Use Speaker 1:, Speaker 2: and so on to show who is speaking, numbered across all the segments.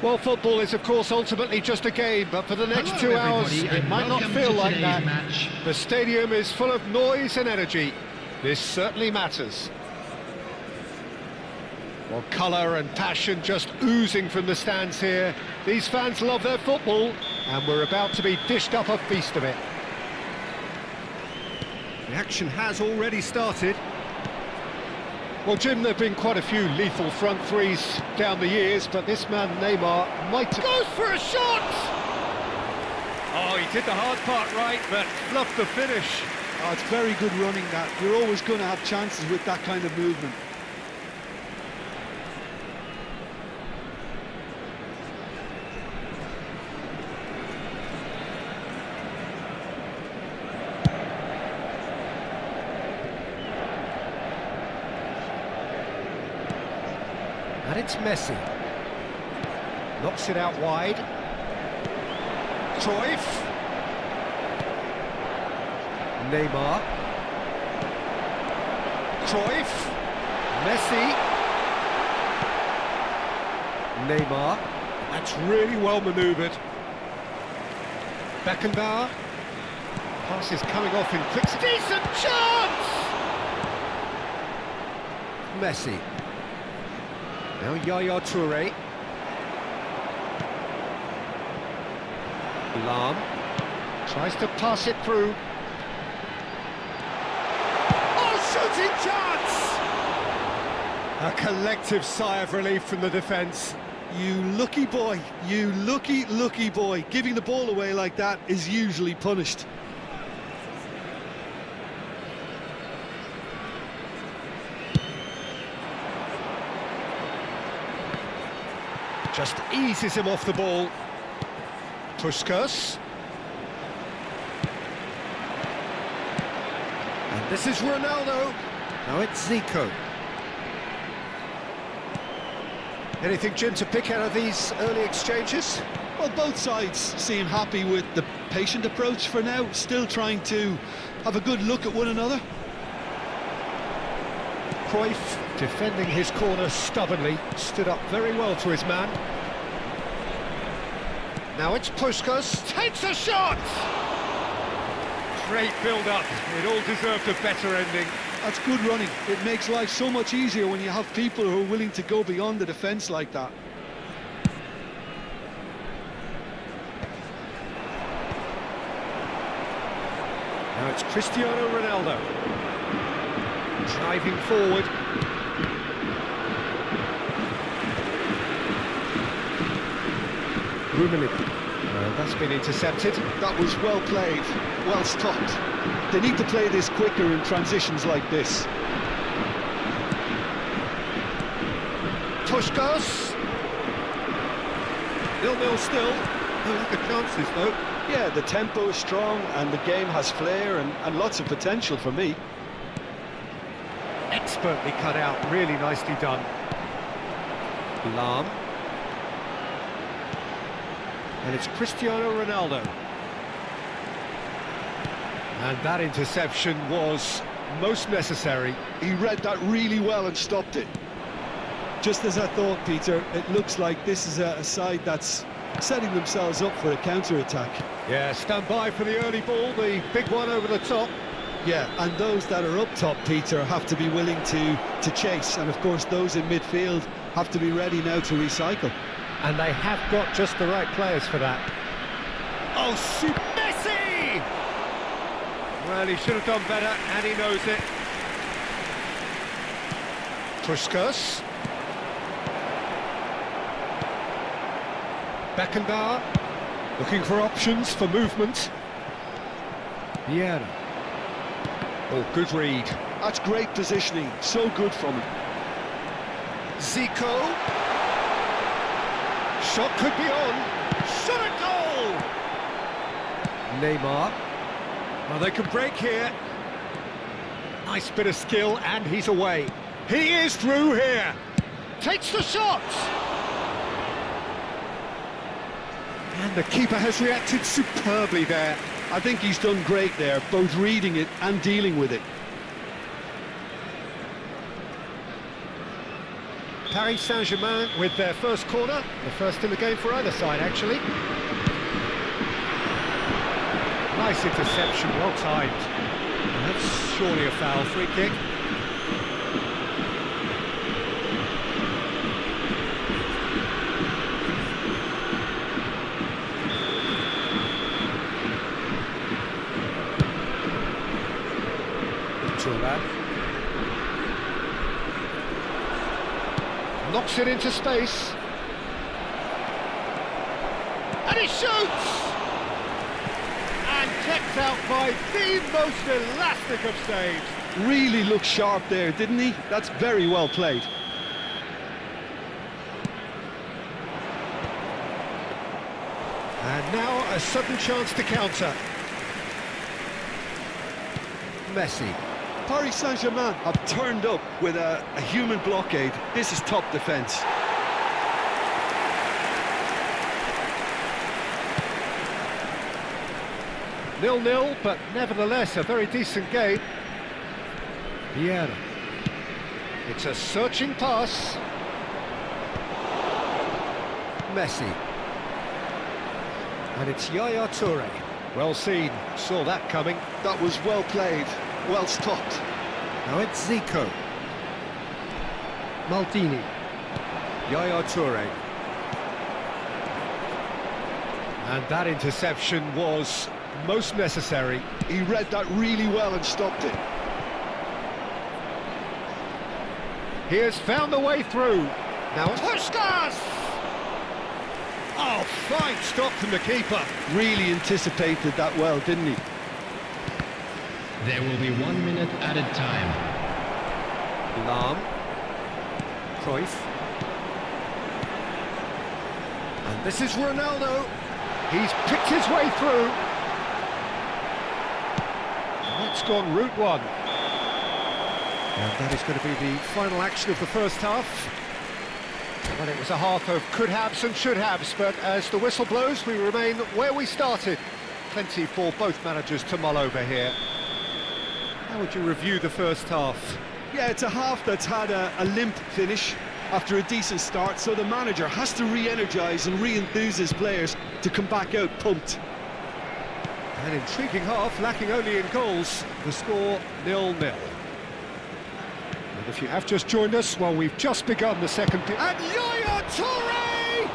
Speaker 1: Well, football is, of course, ultimately just a game, but for the next
Speaker 2: Hello,
Speaker 1: 2 hours,
Speaker 2: everybody,
Speaker 1: it
Speaker 2: and
Speaker 1: might not
Speaker 2: welcome
Speaker 1: feel
Speaker 2: to
Speaker 1: like
Speaker 2: today's
Speaker 1: that.
Speaker 2: match.
Speaker 1: The stadium is full of noise and energy. This certainly matters. Well, colour and passion just oozing from the stands here. These fans love their football, and we're about to be dished up a feast of it. The action has already started. Well, Jim, there have been quite a few lethal front threes down the years, but this man, Neymar, might... Goes for a shot! Oh, he did the hard part right, but fluffed the finish.
Speaker 3: Oh, it's very good running that. You're always going to have chances with that kind of movement.
Speaker 1: And it's Messi. Knocks it out wide. Cruyff. Neymar. Cruyff. Messi. Neymar. That's really well manoeuvred. Beckenbauer. Pass is coming off in quick... Decent chance! Messi. Now Yaya Touré. Lam tries to pass it through. Oh, shooting chance! A collective sigh of relief from the defence.
Speaker 3: You lucky boy, you lucky boy. Giving the ball away like that is usually punished.
Speaker 1: Just eases him off the ball. Puskas. And this is Ronaldo. Now it's Zico. Anything, Jim, to pick out of these early exchanges?
Speaker 3: Well, both sides seem happy with the patient approach for now, still trying to have a good look at one another.
Speaker 1: Cruyff defending his corner stubbornly, stood up very well to his man. Now it's Puskas, takes a shot! Great build-up, it all deserved a better ending.
Speaker 3: That's good running. It makes life so much easier when you have people who are willing to go beyond the defence like that.
Speaker 1: Now it's Cristiano Ronaldo. Driving forward. Rummenigge. That's been intercepted.
Speaker 3: That was well played, well stopped. They need to play this quicker in transitions like this.
Speaker 1: Puskas. 0-0 still. No lack of chances though.
Speaker 3: Yeah, the tempo is strong and the game has flair and lots of potential for me.
Speaker 1: Expertly cut out, really nicely done. Lam. And it's Cristiano Ronaldo. And that interception was most necessary.
Speaker 3: He read that really well and stopped it. Just as I thought, Peter, it looks like this is a side that's setting themselves up for a counter-attack.
Speaker 1: Yeah, stand by for the early ball, the big one over the top.
Speaker 3: Yeah, and those that are up top, Peter, have to be willing to chase. And of course, those in midfield have to be ready now to recycle.
Speaker 1: And they have got just the right players for that. Oh, Messi! Well, he should have done better, and he knows it. Puskas. Beckenbauer. Looking for options for movement. Vieira. Oh, good read.
Speaker 3: That's great positioning, so good from him.
Speaker 1: Zico. Shot could be on. Shot at goal! Neymar. Well, they can break here. Nice bit of skill, and he's away. He is through here. Takes the shot! And the keeper has reacted superbly there.
Speaker 3: I think he's done great there, both reading it and dealing with it.
Speaker 1: Paris Saint-Germain with their first corner, the first in the game for either side, actually. Nice interception, well timed. And that's surely a foul, free kick. Knocks it into space. And he shoots! And kept out by the most elastic of saves.
Speaker 3: Really looked sharp there, didn't he? That's very well played.
Speaker 1: And now a sudden chance to counter. Messi.
Speaker 3: Paris Saint-Germain have turned up with a human blockade. This is top defence.
Speaker 1: Nil-nil, but nevertheless a very decent game. Vieira. It's a searching pass. Messi. And it's Yaya Toure. Well seen, saw that coming.
Speaker 3: That was well played, well stopped.
Speaker 1: Now it's Zico. Maldini. Yaya Toure. And that interception was most necessary.
Speaker 3: He read that really well and stopped it.
Speaker 1: He has found the way through. Now it's Puskas! Oh, fine stop from the keeper.
Speaker 3: Really anticipated that well, didn't he?
Speaker 2: There will be 1 minute added time.
Speaker 1: Lahm. Cruyff. And this is Ronaldo. He's picked his way through. And that's gone route one. And that is going to be the final action of the first half. Well, it was a half of could-haves and should-haves, but as the whistle blows, we remain where we started. Plenty for both managers to mull over here. How would you review the first half?
Speaker 3: Yeah, it's a half that's had a limp finish after a decent start, so the manager has to re-energise and re-enthuse his players to come back out pumped.
Speaker 1: An intriguing half, lacking only in goals. The score 0-0. And if you have just joined us, well, we've just begun the second period. And Yaya Toure!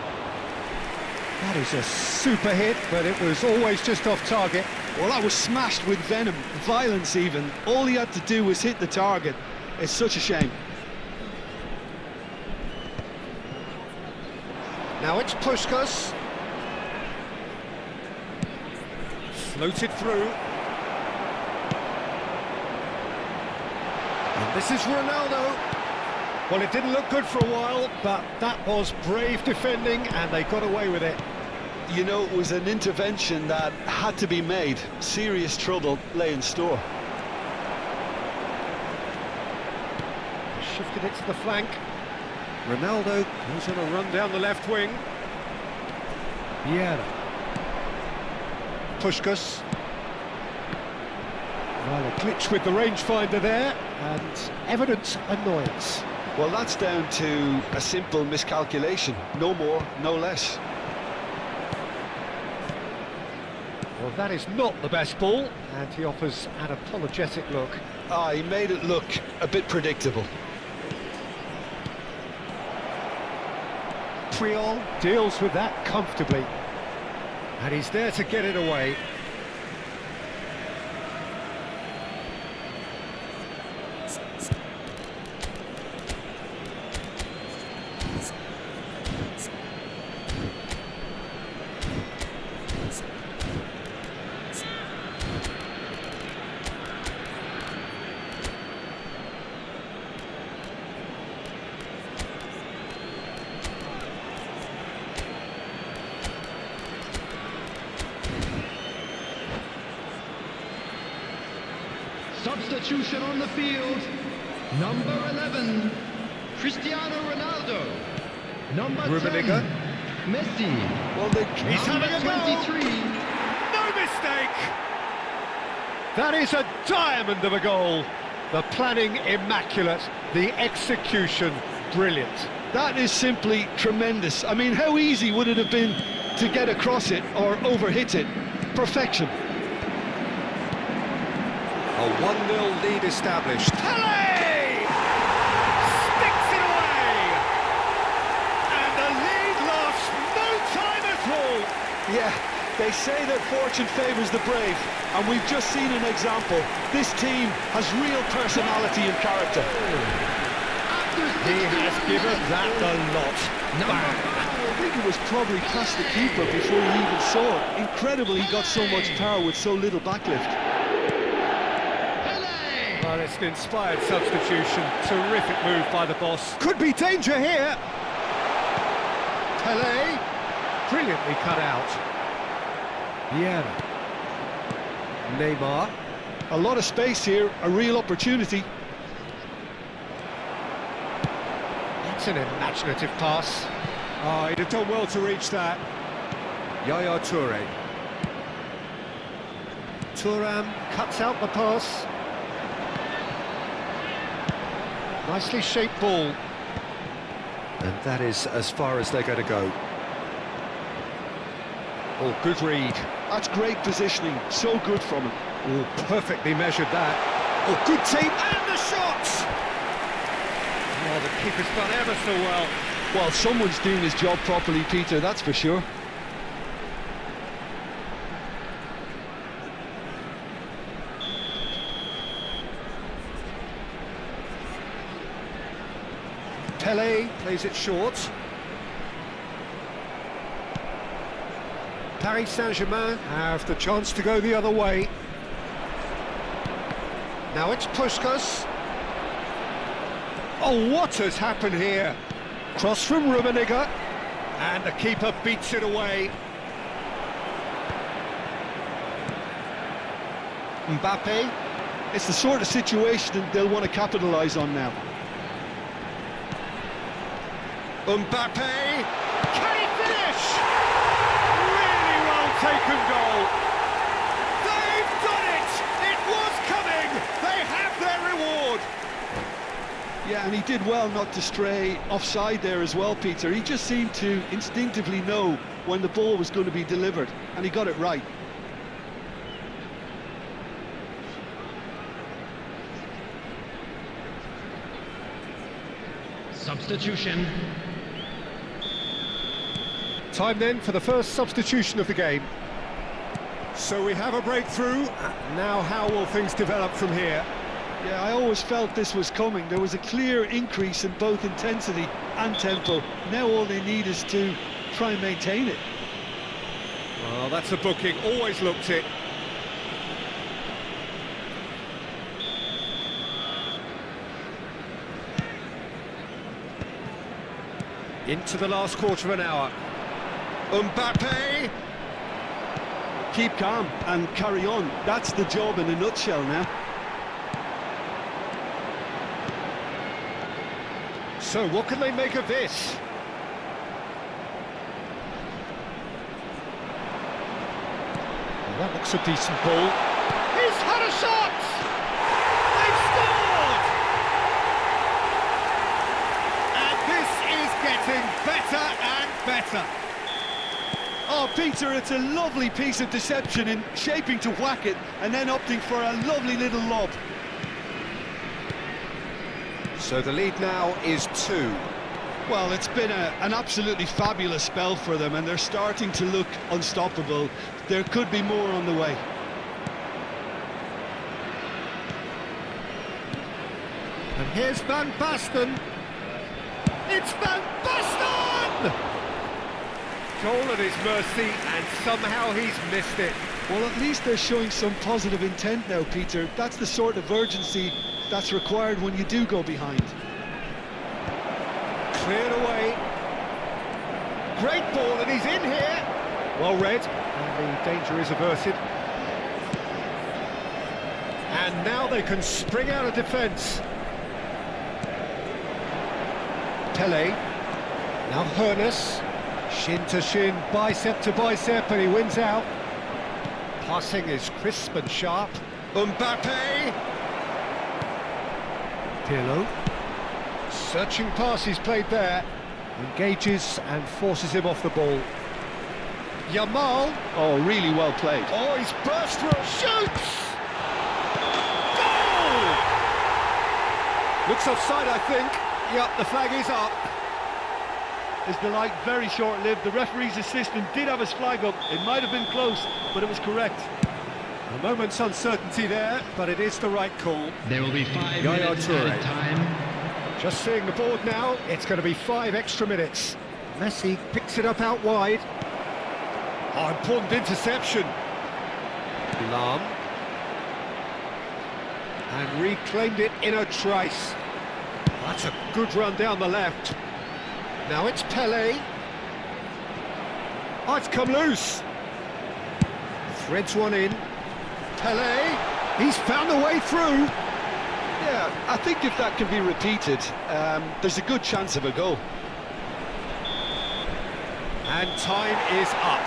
Speaker 1: That is a super hit, but it was always just off target.
Speaker 3: Well, that was smashed with venom, violence even. All he had to do was hit the target. It's such a shame.
Speaker 1: Now it's Puskas. Floated through. And this is Ronaldo. Well, it didn't look good for a while, but that was brave defending, and they got away with it.
Speaker 3: You know, it was an intervention that had to be made. Serious trouble lay in store.
Speaker 1: Shifted it to the flank. Ronaldo goes on a run down the left wing. Vieira. Puskas. Well, a glitch with the rangefinder there, and evident annoyance.
Speaker 3: Well, that's down to a simple miscalculation. No more, no less.
Speaker 1: Well, that is not the best ball, and he offers an apologetic look.
Speaker 3: He made it look a bit predictable.
Speaker 1: Triol deals with that comfortably, and he's there to get it away.
Speaker 2: Substitution on the field. Number 11, Cristiano Ronaldo. Number 10, Messi.
Speaker 3: Well,
Speaker 1: he's having a go.
Speaker 2: 23.
Speaker 1: No mistake! That is a diamond of a goal. The planning immaculate, the execution brilliant.
Speaker 3: That is simply tremendous. I mean, how easy would it have been to get across it or overhit it? Perfection.
Speaker 1: A 1-0 lead established. Pele! Sticks it away! And the lead lasts no time at all!
Speaker 3: Yeah, they say that fortune favours the brave, and we've just seen an example. This team has real personality and character.
Speaker 1: He has given that a lot.
Speaker 3: I think it was probably past the keeper before he even saw it. Incredible he got so much power with so little backlift.
Speaker 1: Well, it's an inspired substitution. Terrific move by the boss. Could be danger here. Pele, brilliantly cut out. Vieira. Neymar.
Speaker 3: A lot of space here, a real opportunity.
Speaker 1: That's an imaginative pass. Oh, he'd have done well to reach that. Yaya Toure. Thuram cuts out the pass. Nicely shaped ball. And that is as far as they're going to go. Oh, good read.
Speaker 3: That's great positioning, so good from him.
Speaker 1: Oh, perfectly measured that. Oh, good tape, and the shot! Oh, the keeper's done ever so well.
Speaker 3: Well, someone's doing his job properly, Peter, that's for sure.
Speaker 1: Pele plays it short. Paris Saint-Germain have the chance to go the other way. Now it's Puskas. Oh, what has happened here? Cross from Rummenigge. And the keeper beats it away. Mbappe.
Speaker 3: It's the sort of situation they'll want to capitalise on now.
Speaker 1: Mbappe. Can he finish? Really well taken goal. They've done it! It was coming! They have their reward!
Speaker 3: Yeah, and he did well not to stray offside there as well, Peter. He just seemed to instinctively know when the ball was going to be delivered, and he got it right.
Speaker 2: Substitution.
Speaker 1: Time then for the first substitution of the game. So we have a breakthrough. Now how will things develop from here?
Speaker 3: Yeah, I always felt this was coming. There was a clear increase in both intensity and tempo. Now all they need is to try and maintain it.
Speaker 1: Well, that's a booking. Always looked it. Into the last quarter of an hour. Mbappe!
Speaker 3: Keep calm and carry on. That's the job in a nutshell now.
Speaker 1: So what can they make of this? Well, that looks a decent ball. He's had a shot! They've scored! And this is getting better and better.
Speaker 3: Oh, Peter, it's a lovely piece of deception in shaping to whack it and then opting for a lovely little lob.
Speaker 1: So the lead now is 2.
Speaker 3: Well, it's been an absolutely fabulous spell for them, and they're starting to look unstoppable. There could be more on the way.
Speaker 1: And here's Van Basten. It's Van Basten! Goal at his mercy, and somehow he's missed it.
Speaker 3: Well, at least they're showing some positive intent now, Peter. That's the sort of urgency that's required when you do go behind.
Speaker 1: Cleared away. Great ball, and he's in here. Well read, and the danger is averted. And now they can spring out of defence. Pele. Now Hoeneß. Shin to shin, bicep to bicep, and he wins out. Passing is crisp and sharp. Mbappe. Pirlo. Searching pass he's played there. Engages and forces him off the ball. Yamal.
Speaker 3: Oh, really well played.
Speaker 1: Oh, he's burst through. Shoots! Goal! Looks offside, I think. Yep, the flag is up.
Speaker 3: His delight very short-lived. The referee's assistant did have his flag up. It might have been close, but it was correct.
Speaker 1: A moment's uncertainty there, but it is the right call.
Speaker 2: There will be 5 minutes added time.
Speaker 1: Just seeing the board now, it's going to be 5 extra minutes. Messi picks it up out wide. Oh, important interception. Lam. And reclaimed it in a trace. That's a good run down the left. Now it's Pele. Oh, it's come loose. Threads one in. Pele, he's found a way through.
Speaker 3: Yeah, I think if that can be repeated, there's a good chance of a goal.
Speaker 1: And time is up.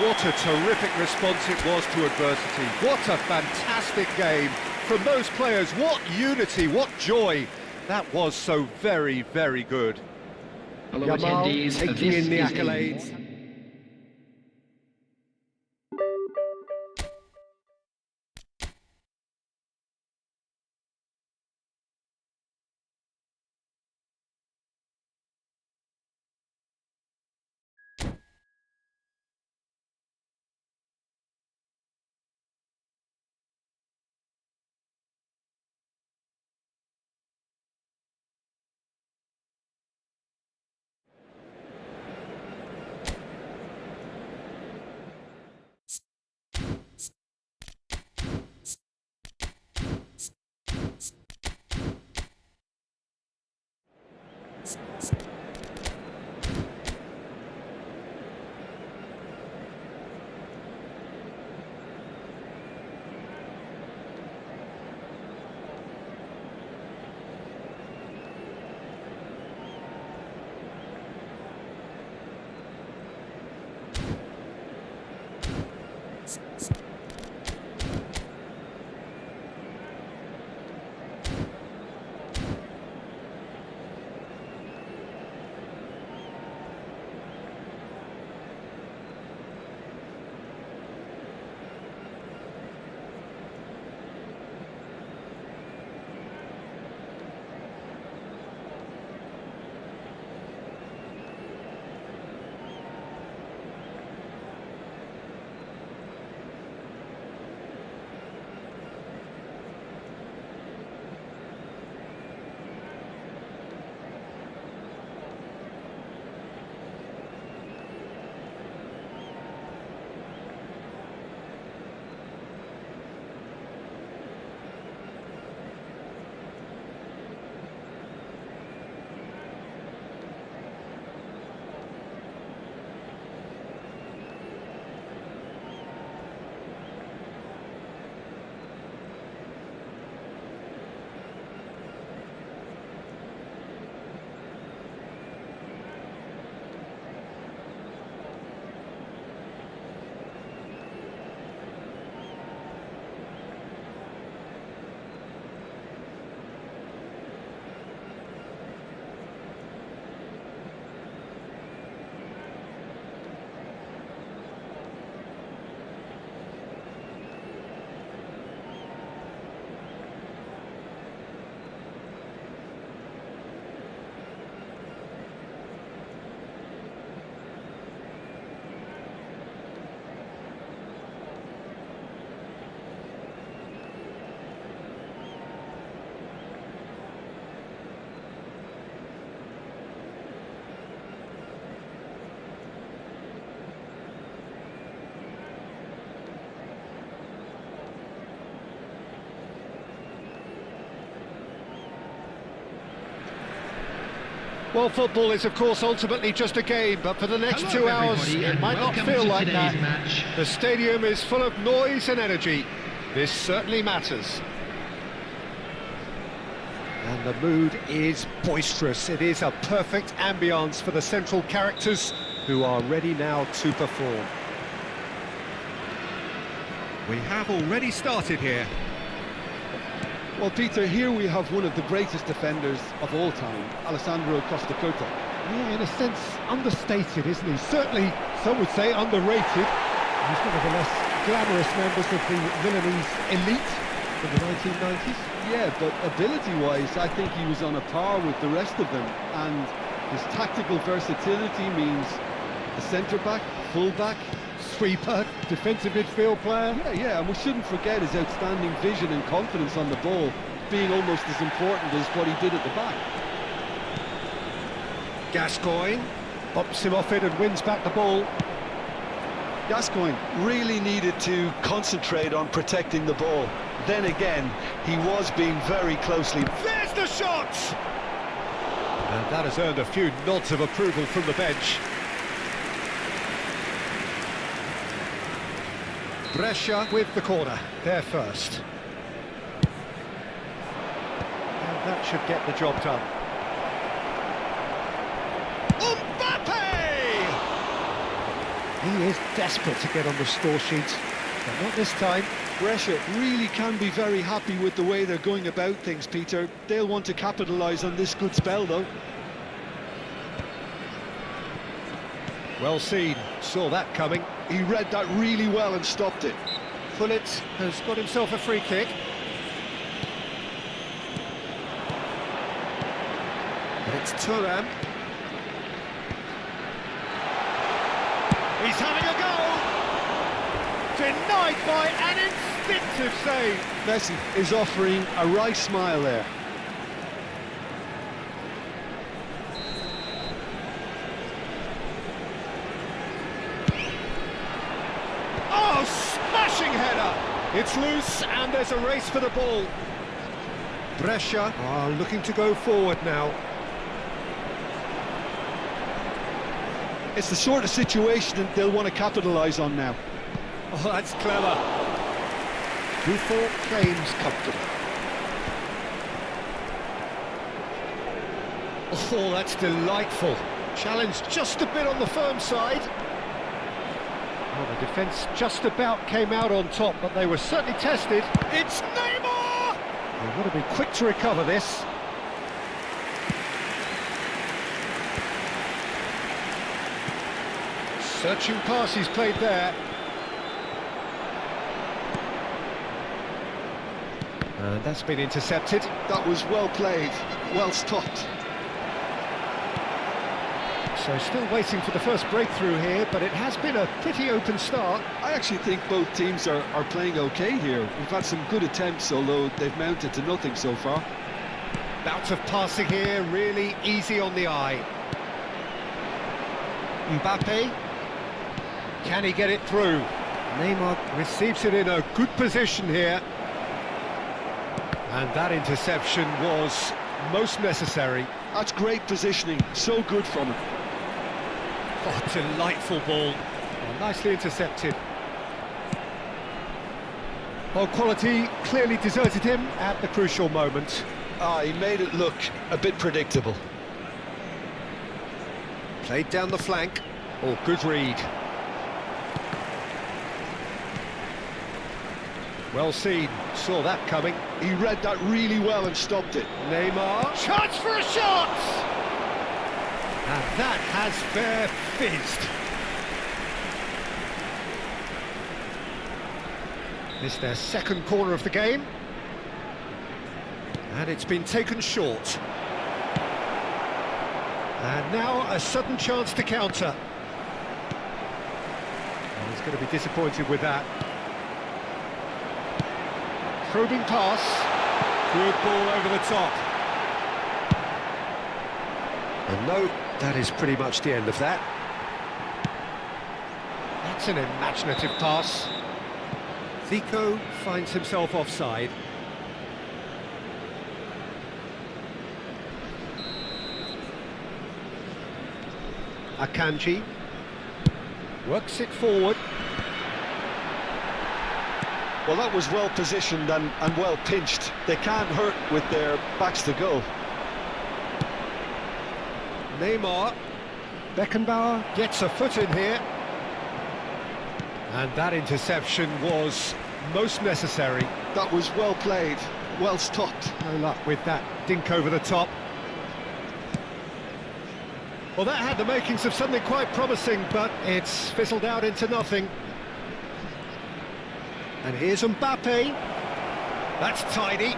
Speaker 1: What a terrific response it was to adversity. What a fantastic game from those players. What unity, what joy. That was so very, very good.
Speaker 2: Hello,
Speaker 1: Yamal
Speaker 2: attendees.
Speaker 1: taking
Speaker 2: This
Speaker 1: in the
Speaker 2: is
Speaker 1: accolades. Well, football is, of course, ultimately just a game, but for the next
Speaker 2: Hello,
Speaker 1: 2 hours,
Speaker 2: everybody,
Speaker 1: it might not
Speaker 2: welcome
Speaker 1: feel
Speaker 2: to
Speaker 1: like
Speaker 2: today's
Speaker 1: that.
Speaker 2: match.
Speaker 1: The stadium is full of noise and energy. This certainly matters. And the mood is boisterous. It is a perfect ambience for the central characters who are ready now to perform. We have already started here.
Speaker 3: Well, Peter, here we have one of the greatest defenders of all time, Alessandro Costa Curta.
Speaker 1: Yeah, in a sense, understated, isn't he? Certainly, some would say underrated. He's one of the less glamorous members of the Milanese elite in the 1990s.
Speaker 3: Yeah, but ability-wise, I think he was on a par with the rest of them, and his tactical versatility means a centre-back, full-back,
Speaker 1: Sweeper, defensive midfield player.
Speaker 3: Yeah, and we shouldn't forget his outstanding vision and confidence on the ball, being almost as important as what he did at the back.
Speaker 1: Gascoigne bumps him off it and wins back the ball.
Speaker 3: Gascoigne really needed to concentrate on protecting the ball. Then again, he was being very closely...
Speaker 1: There's the shot! And that has earned a few nods of approval from the bench. Brescia with the corner, there first. And that should get the job done. Mbappe! He is desperate to get on the score sheet, but not this time.
Speaker 3: Brescia really can be very happy with the way they're going about things, Peter. They'll want to capitalise on this good spell, though.
Speaker 1: Well seen, saw that coming.
Speaker 3: He read that really well and stopped it.
Speaker 1: Pullet has got himself a free kick. And it's Thuram. He's having a go! Denied by an instinctive save.
Speaker 3: Messi is offering a wry smile there.
Speaker 1: Oh, smashing header! It's loose and there's a race for the ball. Brescia are looking to go forward now.
Speaker 3: It's the sort of situation that they'll want to capitalise on now.
Speaker 1: Oh, that's clever. Buffon claims comfortable. Oh, that's delightful. Challenge just a bit on the firm side. Well, the defence just about came out on top, but they were certainly tested. It's Neymar! They've got to be quick to recover this. Searching pass he's played there. And that's been intercepted.
Speaker 3: That was well played, well stopped.
Speaker 1: So still waiting for the first breakthrough here, but it has been a pretty open start.
Speaker 3: I actually think both teams are playing okay here. We've had some good attempts, although they've mounted to nothing so far.
Speaker 1: Bouts of passing here, really easy on the eye. Mbappe. Can he get it through? Neymar receives it in a good position here. And that interception was most necessary.
Speaker 3: That's great positioning, so good from him.
Speaker 1: Oh, delightful ball. Oh, nicely intercepted. Well, quality clearly deserted him at the crucial moment.
Speaker 3: He made it look a bit predictable.
Speaker 1: Played down the flank. Oh, good read. Well seen, saw that coming.
Speaker 3: He read that really well and stopped it.
Speaker 1: Neymar, chance for a shot! And that has fair fizzed. This their second corner of the game. And it's been taken short. And now a sudden chance to counter. Oh, he's going to be disappointed with that. Probing pass. Good ball over the top. And no, that is pretty much the end of that. That's an imaginative pass. Zico finds himself offside. Akanji works it forward.
Speaker 3: Well, that was well positioned and well pinched. They can't hurt with their backs to goal.
Speaker 1: Neymar. Beckenbauer gets a foot in here. And that interception was most necessary.
Speaker 3: That was well played, Well stopped.
Speaker 1: No luck with that dink over the top. Well, that had the makings of something quite promising, but it's fizzled out into nothing. And here's Mbappe. That's tidy.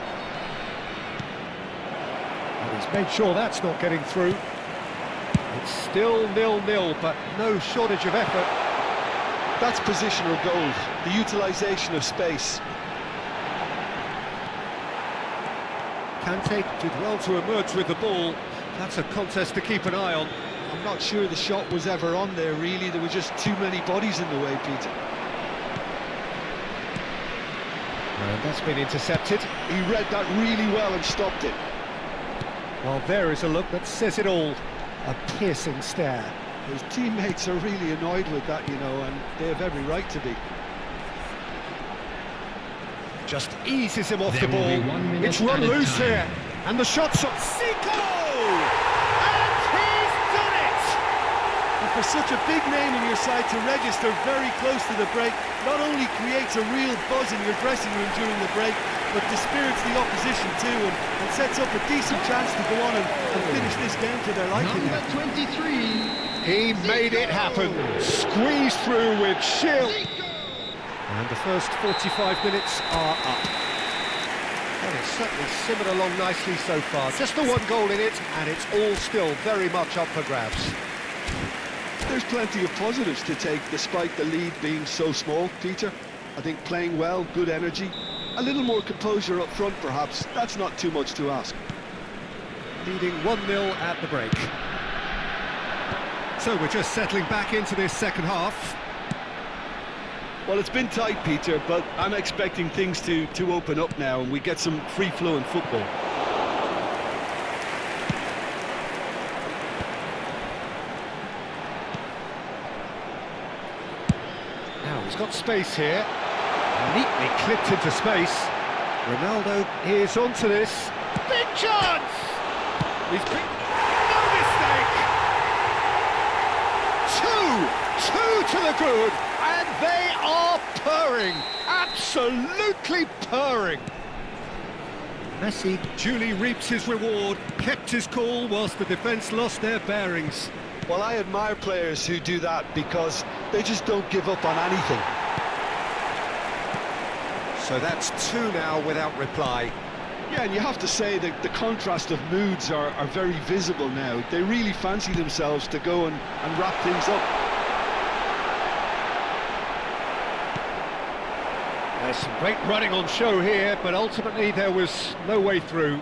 Speaker 1: And he's made sure that's not getting through. It's still 0-0, but no shortage of effort.
Speaker 3: That's positional gold, the utilisation of space.
Speaker 1: Kante did well to emerge with the ball. That's a contest to keep an eye on.
Speaker 3: I'm not sure the shot was ever on there, really. There were just too many bodies in the way, Peter.
Speaker 1: And that's been intercepted.
Speaker 3: He read that really well and stopped it.
Speaker 1: Well, there is a look that says it all. A piercing stare.
Speaker 3: His teammates are really annoyed with that, you know, and they have every right to be.
Speaker 1: Just eases him off
Speaker 2: There
Speaker 1: the
Speaker 2: will be
Speaker 1: ball.
Speaker 2: 1 minute
Speaker 1: It's run
Speaker 2: added
Speaker 1: loose
Speaker 2: time.
Speaker 1: here. And the shot's on Zico! And he's done it!
Speaker 3: And for such a big name in your side to register very close to the break, not only creates a real buzz in your dressing room during the break, but dispirits the opposition too, and sets up a decent chance to go on and finish this game to their liking.
Speaker 2: Number 23.
Speaker 1: He made it happen. Squeezed through with sheer... And the first 45 minutes are up. And it's certainly simmered along nicely so far. Just the one goal in it, and it's all still very much up for grabs.
Speaker 3: There's plenty of positives to take despite the lead being so small, Peter. I think playing well, good energy, a little more composure up front perhaps, that's not too much to ask.
Speaker 1: Leading 1-0 at the break. So we're just settling back into this second half.
Speaker 3: Well, it's been tight, Peter, but I'm expecting things to open up now and we get some free-flowing football.
Speaker 1: Now he's got space here. Neatly clipped into space. Ronaldo is onto this. Big chance! He's big... No mistake! Two to the good, and they are purring. Absolutely purring. Messi duly reaps his reward, kept his cool whilst the defence lost their bearings.
Speaker 3: Well, I admire players who do that because they just don't give up on anything.
Speaker 1: So that's two now without reply.
Speaker 3: Yeah, and you have to say that the contrast of moods are very visible now. They really fancy themselves to go and wrap things up.
Speaker 1: There's some great running on show here, but ultimately there was no way through.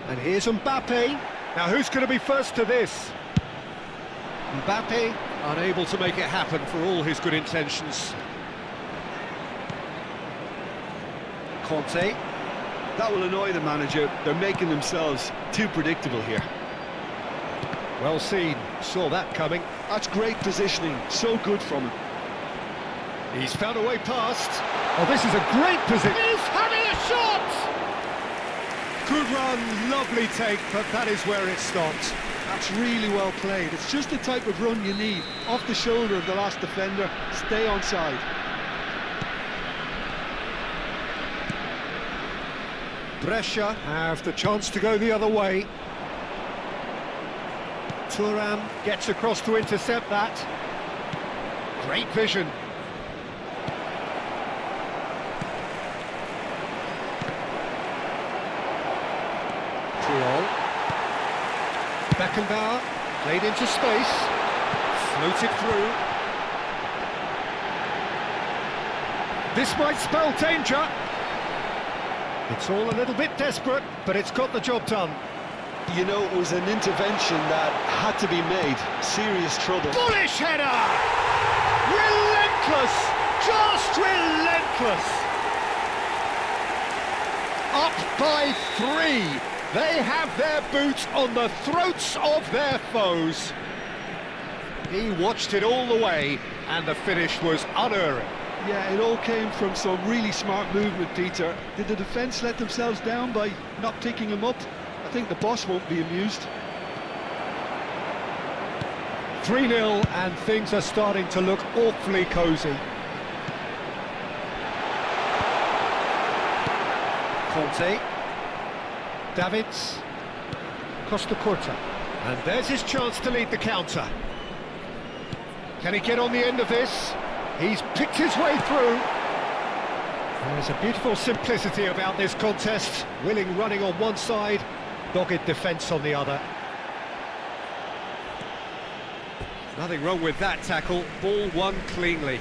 Speaker 1: And here's Mbappe. Now who's going to be first to this? Mbappe unable to make it happen for all his good intentions. Conte.
Speaker 3: That will annoy the manager. They're making themselves too predictable here.
Speaker 1: Well seen, saw that coming.
Speaker 3: That's great positioning, so good from him.
Speaker 1: He's found a way past. Oh, this is a great position. He's having a shot! Good run, lovely take, but that is where it stopped.
Speaker 3: That's really well played. It's just the type of run you need. Off the shoulder of the last defender, stay onside.
Speaker 1: Brescia have the chance to go the other way. Thuram gets across to intercept that. Great vision. Beckenbauer played into space, floated through. This might spell danger. It's all a little bit desperate, but it's got the job done.
Speaker 3: You know, it was an intervention that had to be made. Serious trouble.
Speaker 1: Bullish header! Relentless! Just relentless! Up by 3. They have their boots on the throats of their foes. He watched it all the way, and the finish was unerring.
Speaker 3: Yeah, it all came from some really smart movement, Peter. Did the defence let themselves down by not picking him up? I think the boss won't be amused.
Speaker 1: 3-0, and things are starting to look awfully cosy. Conte. Davids. Costa Curta. And there's his chance to lead the counter. Can he get on the end of this? He's picked his way through. There's a beautiful simplicity about this contest. Willing running on one side, dogged defence on the other. Nothing wrong with that tackle. Ball won cleanly.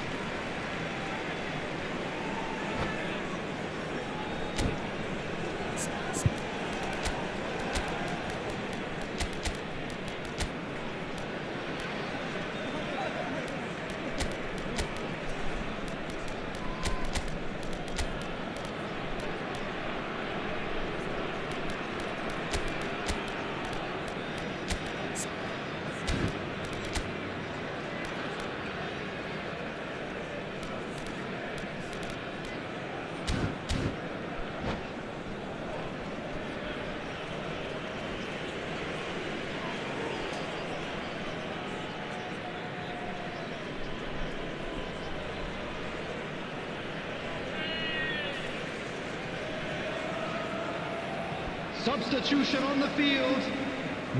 Speaker 2: Substitution on the field.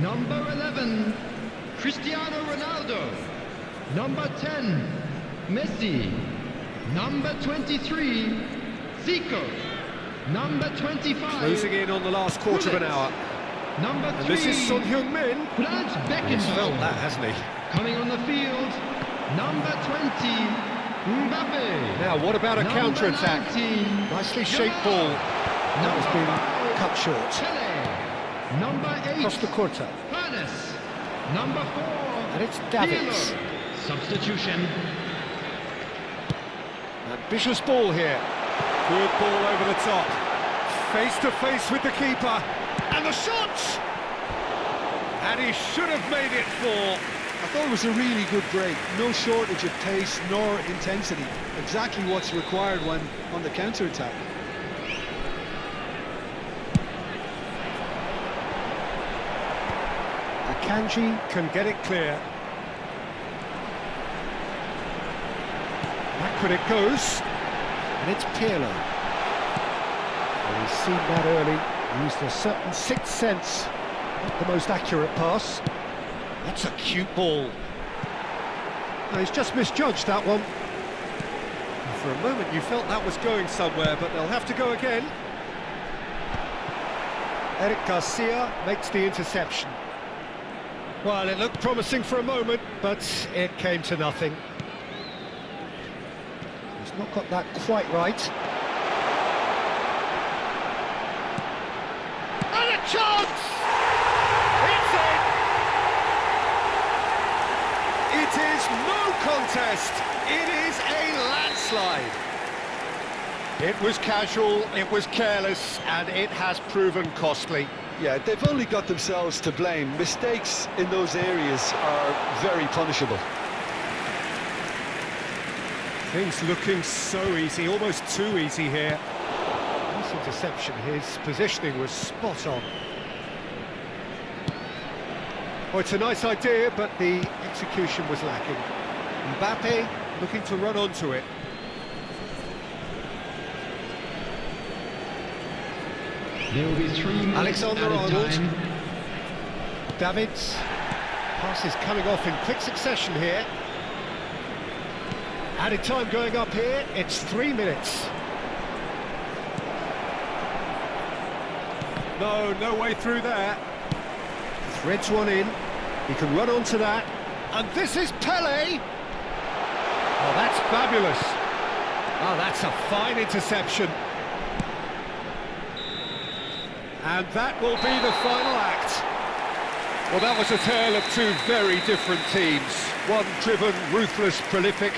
Speaker 2: Number 11, Cristiano Ronaldo. Number 10, Messi. Number 23, Zico. Number 25.
Speaker 1: Closing in on the last quarter of an hour.
Speaker 2: Number 3,
Speaker 1: And this is Son Heung-min.
Speaker 2: Franz
Speaker 1: He's felt
Speaker 2: Beckenbauer.
Speaker 1: that, hasn't he?
Speaker 2: Coming on the field, number 20, Mbappe.
Speaker 1: Now, what about a
Speaker 2: Number
Speaker 1: counter-attack?
Speaker 2: 19,
Speaker 1: Nicely shaped ball. That has been cut short.
Speaker 2: Pele. Number 8,
Speaker 1: Costa Curta.
Speaker 2: Furness. Number 4,
Speaker 1: And it's Davids.
Speaker 2: Pirlo. Substitution.
Speaker 1: Ambitious ball here. Good ball over the top. Face to face with the keeper. And the shot! And he should have made it 4.
Speaker 3: I thought it was a really good break. No shortage of pace nor intensity. Exactly what's required when on the counter-attack.
Speaker 1: Akanji can get it clear. Backward it goes. And it's Pirlo. Well, he's seen that early. Used a certain sixth sense. Not the most accurate pass. That's a cute ball. No, he's just misjudged that one. And for a moment you felt that was going somewhere, but they'll have to go again. Eric Garcia makes the interception. Well, it looked promising for a moment, but it came to nothing. He's not got that quite right. And a chance! It's in! It is no contest. It is a landslide. It was casual, it was careless, and it has proven costly.
Speaker 3: Yeah, they've only got themselves to blame. Mistakes in those areas are very punishable.
Speaker 1: Things looking so easy, almost too easy here. Nice interception, his positioning was spot on. Well, it's a nice idea, but the execution was lacking. Mbappe looking to run onto it.
Speaker 2: There will be 3 minutes
Speaker 1: Alexander
Speaker 2: added
Speaker 1: Arnold.
Speaker 2: time.
Speaker 1: Davids. Passes coming off in quick succession here. Added time going up here, it's 3 minutes. No way through there. Threads one in, he can run onto that. And this is Pele! Oh, that's fabulous. Oh, that's a fine interception. And that will be the final act. Well, that was a tale of two very different teams. One driven, ruthless, prolific.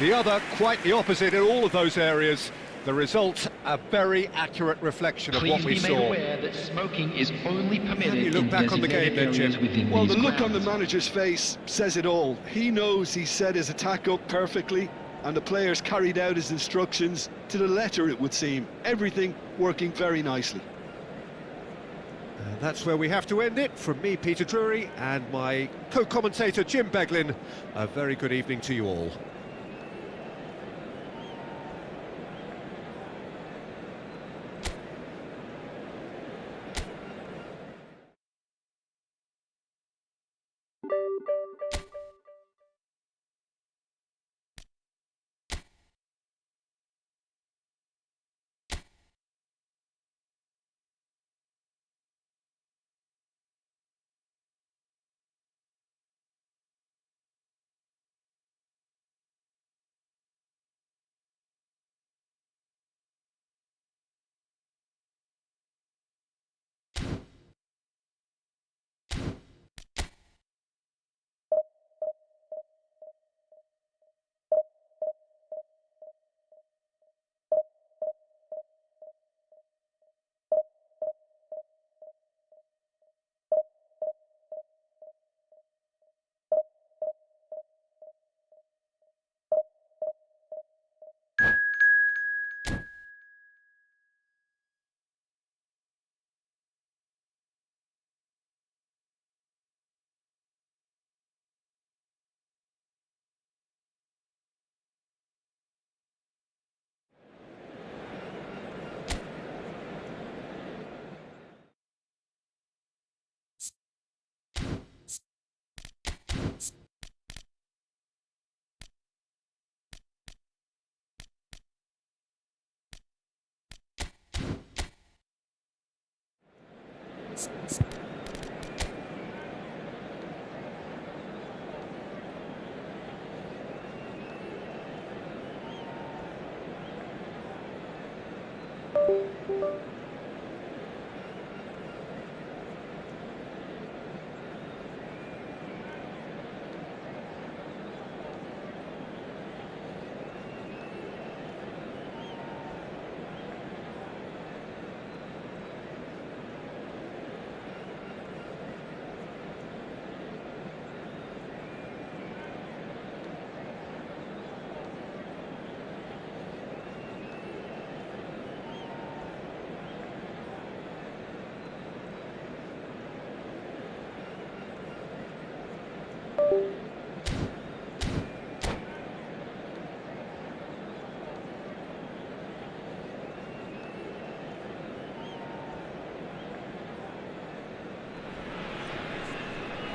Speaker 1: The other quite the opposite in all of those areas. The result, a very accurate reflection of what we saw.
Speaker 2: Please be made aware that smoking is only permitted.
Speaker 1: How do you look
Speaker 2: in
Speaker 1: back on the game then,
Speaker 2: designated
Speaker 1: Jim?
Speaker 2: areas within
Speaker 3: Well, the
Speaker 2: these
Speaker 3: look on the
Speaker 2: grounds.
Speaker 3: manager's face says it all. He knows he set his attack up perfectly, and the players carried out his instructions to the letter, it would seem. Everything working very nicely.
Speaker 1: And that's where we have to end it. From me, Peter Drury, and my co-commentator, Jim Beglin. A very good evening to you all.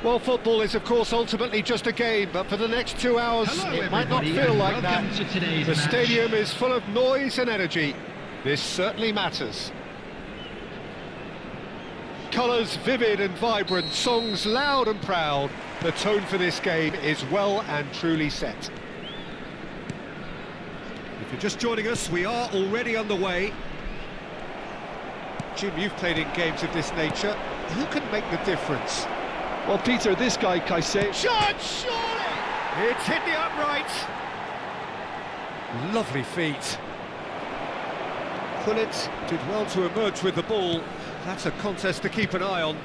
Speaker 1: Well, football is, of course, ultimately just a game, but for the next 2 hours,
Speaker 2: Hello,
Speaker 1: it might not
Speaker 2: everybody,
Speaker 1: feel
Speaker 2: and
Speaker 1: like that.
Speaker 2: welcome to today's
Speaker 1: The
Speaker 2: match.
Speaker 1: stadium is full of noise and energy. This certainly matters. Colours vivid and vibrant, songs loud and proud. The tone for this game is well and truly set. If you're just joining us, we are already underway. Jim, you've played in games of this nature. Who can make the difference?
Speaker 3: Well, Peter, this guy, Kaise...
Speaker 1: Shot, surely! It's hit the upright. Lovely feet. Gullit did well to emerge with the ball. That's a contest to keep an eye on.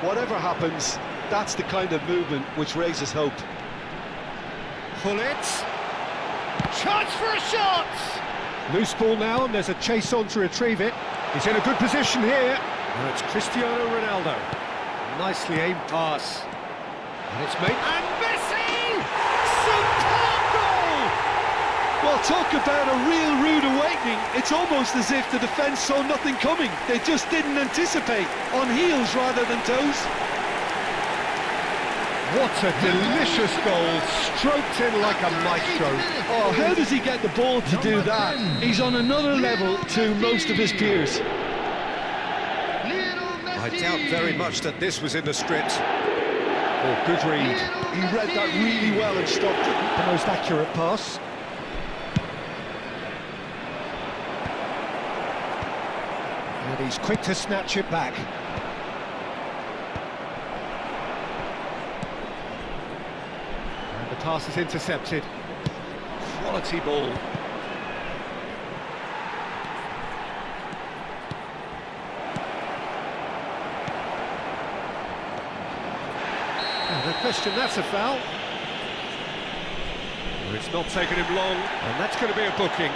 Speaker 3: Whatever happens, that's the kind of movement which raises hope.
Speaker 1: Gullit. Chance for a shot! Loose ball now, and there's a chase on to retrieve it. He's in a good position here. Now it's Cristiano Ronaldo. Nicely aimed pass. And it's made... And Messi! Superb goal!
Speaker 3: Well, talk about a real rude awakening. It's almost as if the defence saw nothing coming. They just didn't anticipate, on heels rather than toes.
Speaker 1: What a delicious goal, stroked in like a maestro.
Speaker 3: Oh, how does he get the ball to do that? He's on another level to most of his peers.
Speaker 1: I doubt very much that this was in the script. Oh, good read.
Speaker 3: He read that really well and stopped it.
Speaker 1: The most accurate pass. And he's quick to snatch it back. And the pass is intercepted. Quality ball. No question, that's a foul. Well, it's not taken him long, and that's going to be a booking.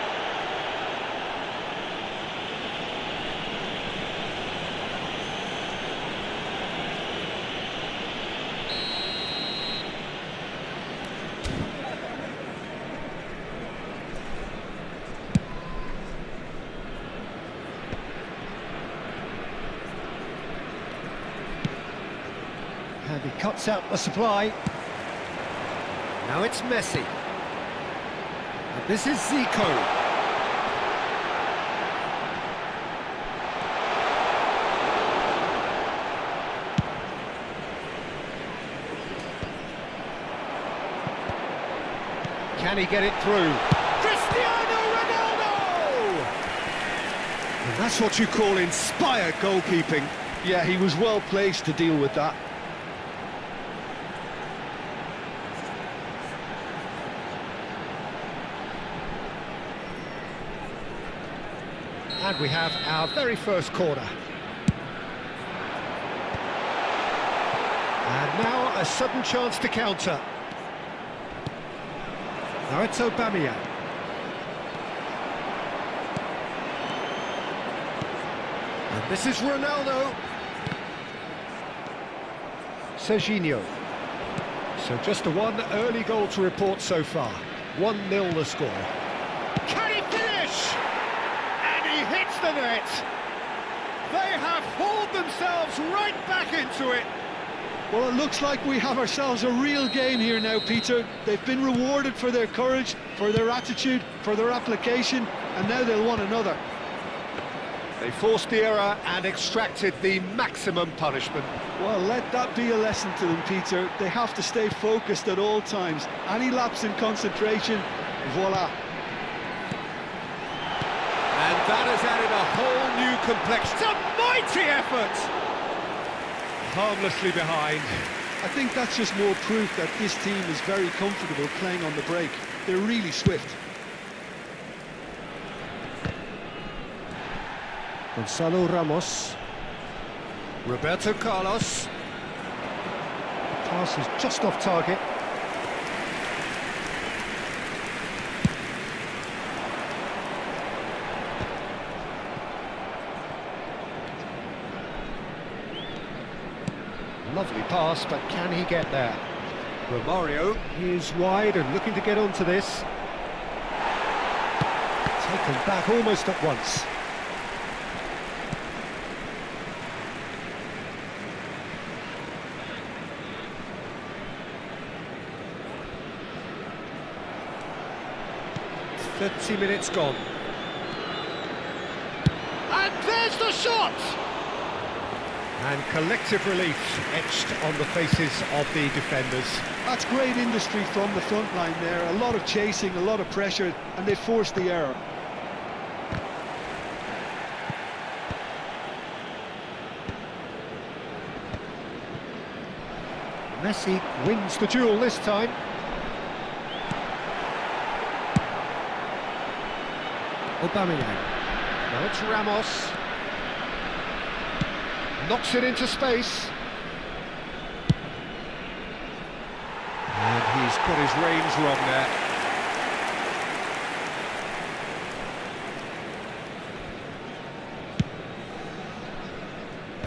Speaker 1: And he cuts out the supply. Now it's Messi. And this is Zico. Can he get it through? Cristiano Ronaldo! And that's what you call inspired goalkeeping.
Speaker 3: Yeah, he was well placed to deal with that.
Speaker 1: And we have our very first corner. And now a sudden chance to counter. Now it's Aubameyang. And this is Ronaldo. Serginho. So just a one early goal to report so far. 1-0 the score. Can he finish? And he hits the net. They have hauled themselves right back into it.
Speaker 3: Well, it looks like we have ourselves a real game here now, Peter. They've been rewarded for their courage, for their attitude, for their application. and now they'll want another.
Speaker 1: They forced the error and extracted the maximum punishment.
Speaker 3: Well, let that be a lesson to them, Peter. They have to stay focused at all times. Any lapse in concentration, voila.
Speaker 1: And that has added a whole new complexion. It's a mighty effort! Harmlessly behind.
Speaker 3: I think that's just more proof that this team is very comfortable playing on the break. They're really swift.
Speaker 1: Gonzalo Ramos. Roberto Carlos. Pass is just off target. Lovely pass, but can he get there? Romario is wide and looking to get onto this. Taken back almost at once. "30 minutes gone. And there's the shot! And collective relief etched on the faces of the defenders.
Speaker 3: That's great industry from the front line there. A lot of chasing, a lot of pressure, and they forced the error.
Speaker 1: Messi wins the duel this time. Aubameyang. Now it's Ramos. Knocks it into space. And he's got his reins wrong there.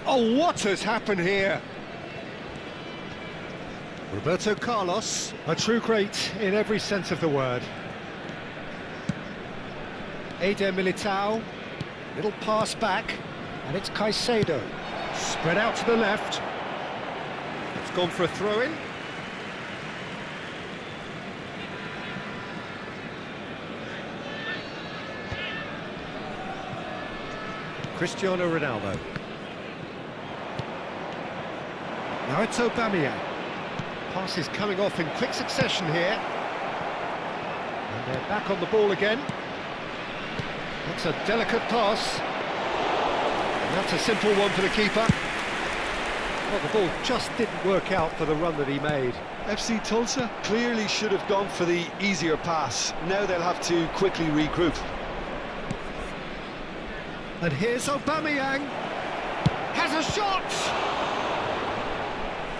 Speaker 1: Oh, what has happened here? Roberto Carlos, a true great in every sense of the word. Eder Militao, little pass back, and it's Caicedo. Spread out to the left. It's gone for a throw-in. Cristiano Ronaldo. Now it's Aubameyang. Pass is coming off in quick succession here. And they're back on the ball again. That's a delicate pass. And that's a simple one for the keeper. Well, the ball just didn't work out for the run that he made.
Speaker 3: FC Tulsa clearly should have gone for the easier pass. Now they'll have to quickly regroup.
Speaker 1: And here's Aubameyang. Has a shot!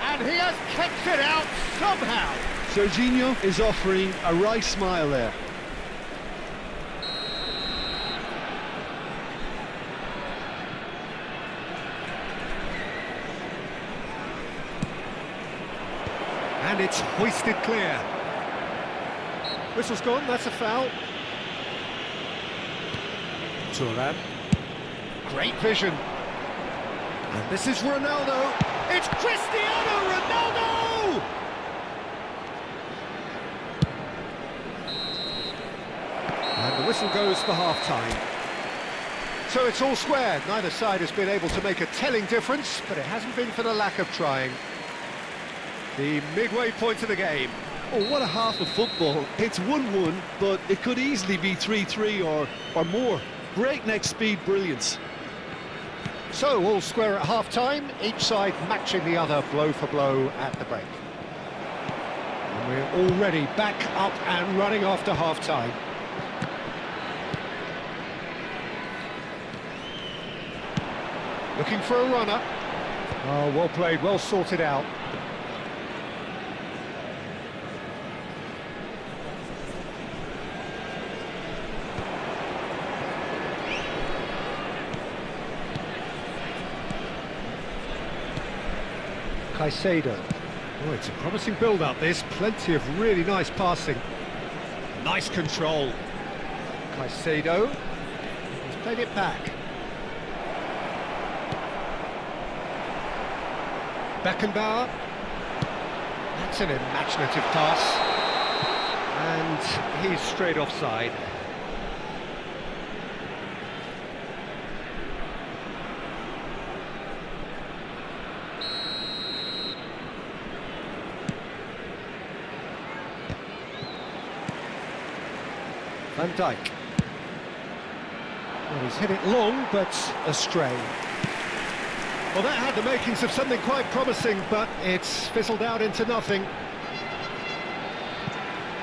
Speaker 1: And he has kept it out somehow.
Speaker 3: Serginho is offering a wry smile there.
Speaker 1: And it's hoisted clear. Whistle's gone, that's a foul. Thuram. Great vision. And this is Ronaldo. It's Cristiano Ronaldo! And the whistle goes for half-time. So it's all square. Neither side has been able to make a telling difference, but it hasn't been for the lack of trying. The midway point of the game.
Speaker 3: Oh, what a half of football. It's 1-1, but it could easily be 3-3 or more. Breakneck speed brilliance.
Speaker 1: So, all square at half-time, each side matching the other blow for blow at the break. And we're already back up and running after half-time. Looking for a runner. Oh, well played, well sorted out. Caicedo. Oh, it's a promising build-up, this. Plenty of really nice passing. Nice control. Caicedo. He's played it back. Beckenbauer. That's an imaginative pass. And he's straight offside. Van Dijk. Well, he's hit it long, but astray. Well, that had the makings of something quite promising, but it's fizzled out into nothing.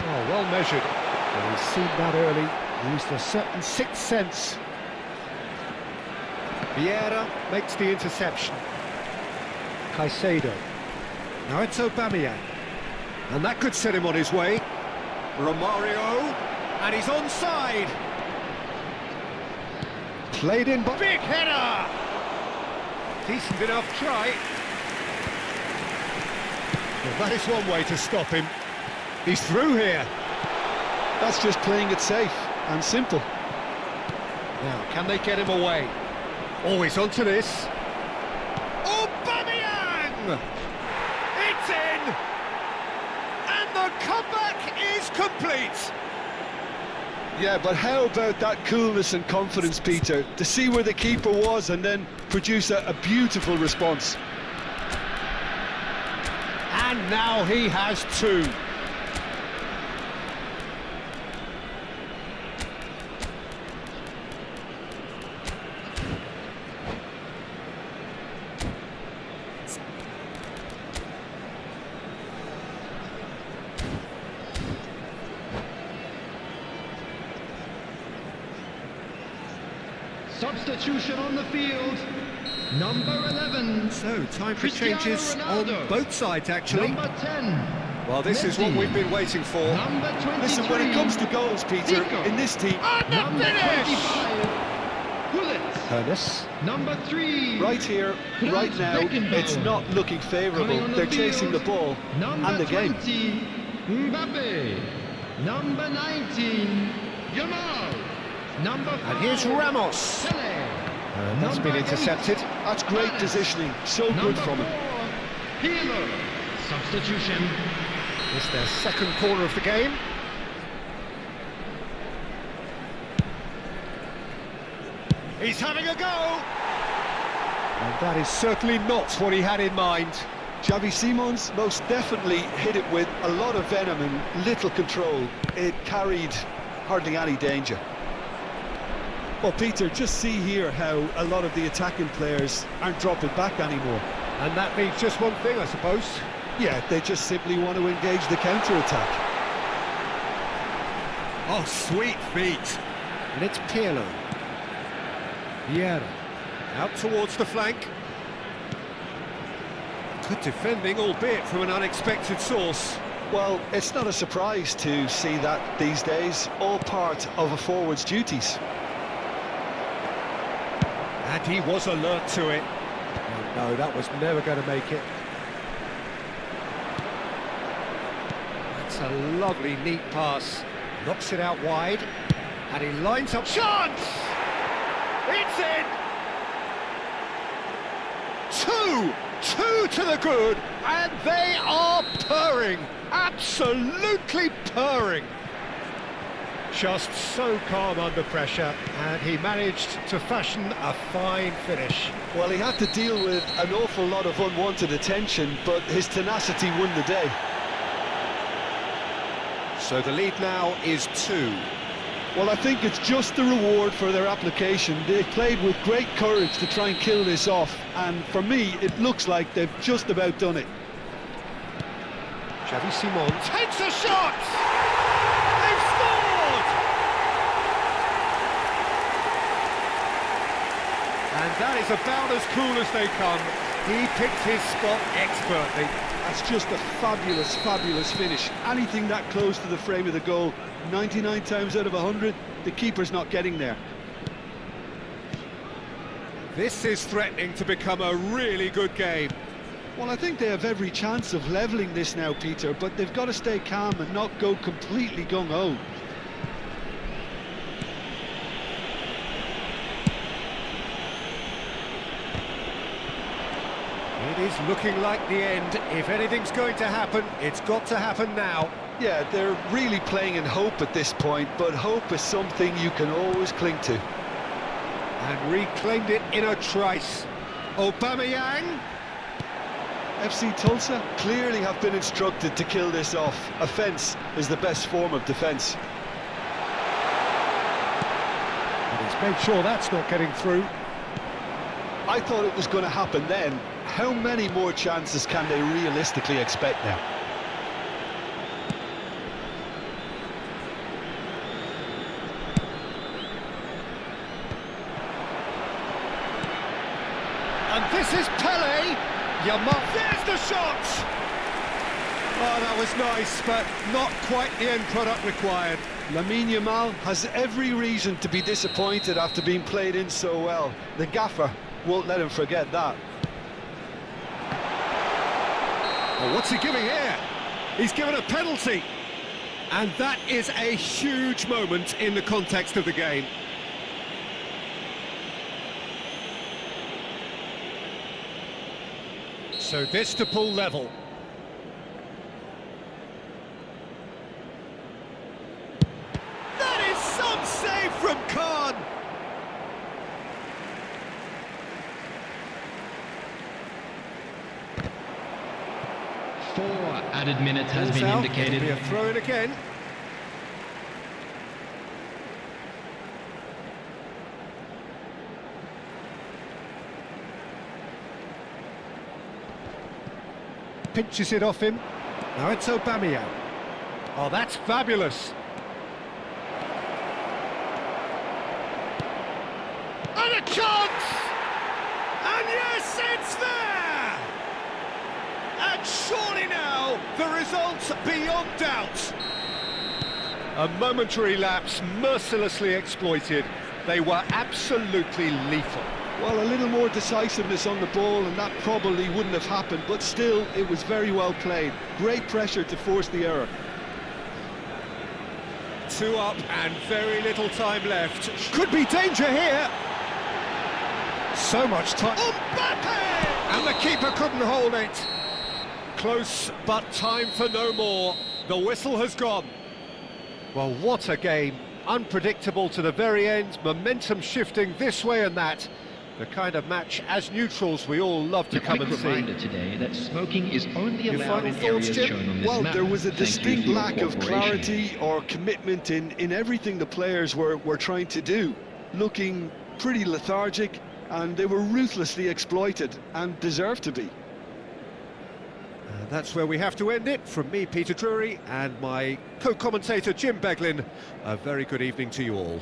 Speaker 1: Oh, well measured. Well, he's seen that early, used a certain sixth sense. Vieira makes the interception. Caicedo. Now it's Aubameyang. And that could set him on his way. Romario. And he's onside. Played in by... Big header! Decent enough try. Well, that is one way to stop him. He's through here.
Speaker 3: That's just playing it safe and simple.
Speaker 1: Now, can they get him away? Always onto this. Aubameyang! It's in! And the comeback is complete!
Speaker 3: Yeah, but how about that coolness and confidence, Peter, to see where the keeper was and then produce a beautiful response.
Speaker 1: And now he has two.
Speaker 2: Substitution on the field. Number 11.
Speaker 1: So, time for
Speaker 2: Cristiano
Speaker 1: changes
Speaker 2: Ronaldo.
Speaker 1: on both sides, actually.
Speaker 2: Number 10.
Speaker 1: Well, this is what
Speaker 2: Messi.
Speaker 1: we've been waiting for.
Speaker 2: Number 23.
Speaker 3: Listen, when it comes to goals, Peter,
Speaker 2: Zico.
Speaker 3: in this team...
Speaker 1: And the
Speaker 2: Number
Speaker 1: finish!
Speaker 2: 25. Gullit.
Speaker 1: Ernest.
Speaker 2: Number 3.
Speaker 3: Right here,
Speaker 2: Franz
Speaker 3: right now,
Speaker 2: Beckenbauer.
Speaker 3: it's not looking
Speaker 2: Coming
Speaker 3: favourable.
Speaker 2: on the
Speaker 3: They're
Speaker 2: field.
Speaker 3: chasing the ball
Speaker 2: Number
Speaker 3: and the game.
Speaker 2: 20. Mbappe. Number 19. Yamal. Number 5.
Speaker 1: And here's Ramos.
Speaker 2: Pele.
Speaker 1: That's been
Speaker 2: Number
Speaker 1: intercepted.
Speaker 3: That's great positioning, so good from him.
Speaker 2: Pirlo. Substitution.
Speaker 1: It's their second corner of the game. He's having a go! And that is certainly not what he had in mind.
Speaker 3: Xavi Simons most definitely hit it with a lot of venom and little control. It carried hardly any danger. Well, Peter, just see here how a lot of the attacking players aren't dropping back anymore.
Speaker 1: And that means just one thing, I suppose.
Speaker 3: Yeah, they just simply want to engage the counter-attack.
Speaker 1: Oh, sweet feet. And it's Pirlo. Vieira. Out towards the flank. Good defending, albeit from an unexpected source.
Speaker 3: Well, it's not a surprise to see that these days, all part of a forward's duties.
Speaker 1: And he was alert to it. Oh, no, that was never going to make it. That's a lovely, neat pass. Knocks it out wide. And he lines up. Chance! It's in! Two to the good, and they are purring. Absolutely purring. Just so calm under pressure, and he managed to fashion a fine finish.
Speaker 3: Well, he had to deal with an awful lot of unwanted attention, but his tenacity won the day.
Speaker 1: So the lead now is 2.
Speaker 3: Well, I think it's just the reward for their application. They played with great courage to try and kill this off, and for me, it looks like they've just about done it.
Speaker 1: Xavi Simons takes a shot! They've scored! And that is about as cool as they come. He picked his spot expertly.
Speaker 3: That's just a fabulous, fabulous finish. Anything that close to the frame of the goal, 99 times out of 100, the keeper's not getting there.
Speaker 1: This is threatening to become a really good game.
Speaker 3: Well, I think they have every chance of levelling this now, Peter, but they've got to stay calm and not go completely gung-ho.
Speaker 1: It is looking like the end. If anything's going to happen, it's got to happen now.
Speaker 3: Yeah, they're really playing in hope at this point, but hope is something you can always cling to.
Speaker 1: And reclaimed it in a trice. Aubameyang.
Speaker 3: FC Tulsa clearly have been instructed to kill this off. Offence is the best form of defence.
Speaker 1: made sure that's not getting through.
Speaker 4: I thought it was going to happen then. How many more chances can they realistically expect now?
Speaker 1: And this is Pele. There's the shot! Oh, that was nice, but not quite the end product required.
Speaker 4: Lamine Yamal has every reason to be disappointed after being played in so well. The gaffer won't let him forget that.
Speaker 1: Oh, what's he giving here? He's given a penalty. And that is a huge moment in the context of the game. So this to pull level. That is some save from Khan.
Speaker 2: Four added minutes has
Speaker 1: Ball's
Speaker 2: been
Speaker 1: out.
Speaker 2: indicated.
Speaker 1: It'll be a throw in again. Pinches it off him. Now it's Aubameyang. Oh, that's fabulous. And a chance! And yes, it's there! And surely now, the result's beyond doubt. A momentary lapse mercilessly exploited. They were absolutely lethal.
Speaker 4: Well, a little more decisiveness on the ball and that probably wouldn't have happened, but still, it was very well played. Great pressure to force the error.
Speaker 1: 2 up and very little time left. Could be danger here. So much time. Mbappe! And the keeper couldn't hold it. Close, but time for no more. The whistle has gone. Well, what a game. Unpredictable to the very end. Momentum shifting this way and that. The kind of match, as neutrals, we all love to come and see.
Speaker 2: Reminder today that smoking is only
Speaker 1: Your
Speaker 2: allowed
Speaker 1: final
Speaker 2: in
Speaker 1: thoughts,
Speaker 2: areas
Speaker 1: Jim?
Speaker 2: shown on this
Speaker 4: Well,
Speaker 2: map.
Speaker 4: there was a
Speaker 2: Thank you
Speaker 4: distinct
Speaker 2: for your
Speaker 4: lack of
Speaker 2: cooperation.
Speaker 4: clarity or commitment in everything the players were trying to do. Looking pretty lethargic, and they were ruthlessly exploited, and deserved to be.
Speaker 1: That's where we have to end it. From me, Peter Drury, and my co-commentator, Jim Beglin. A very good evening to you all.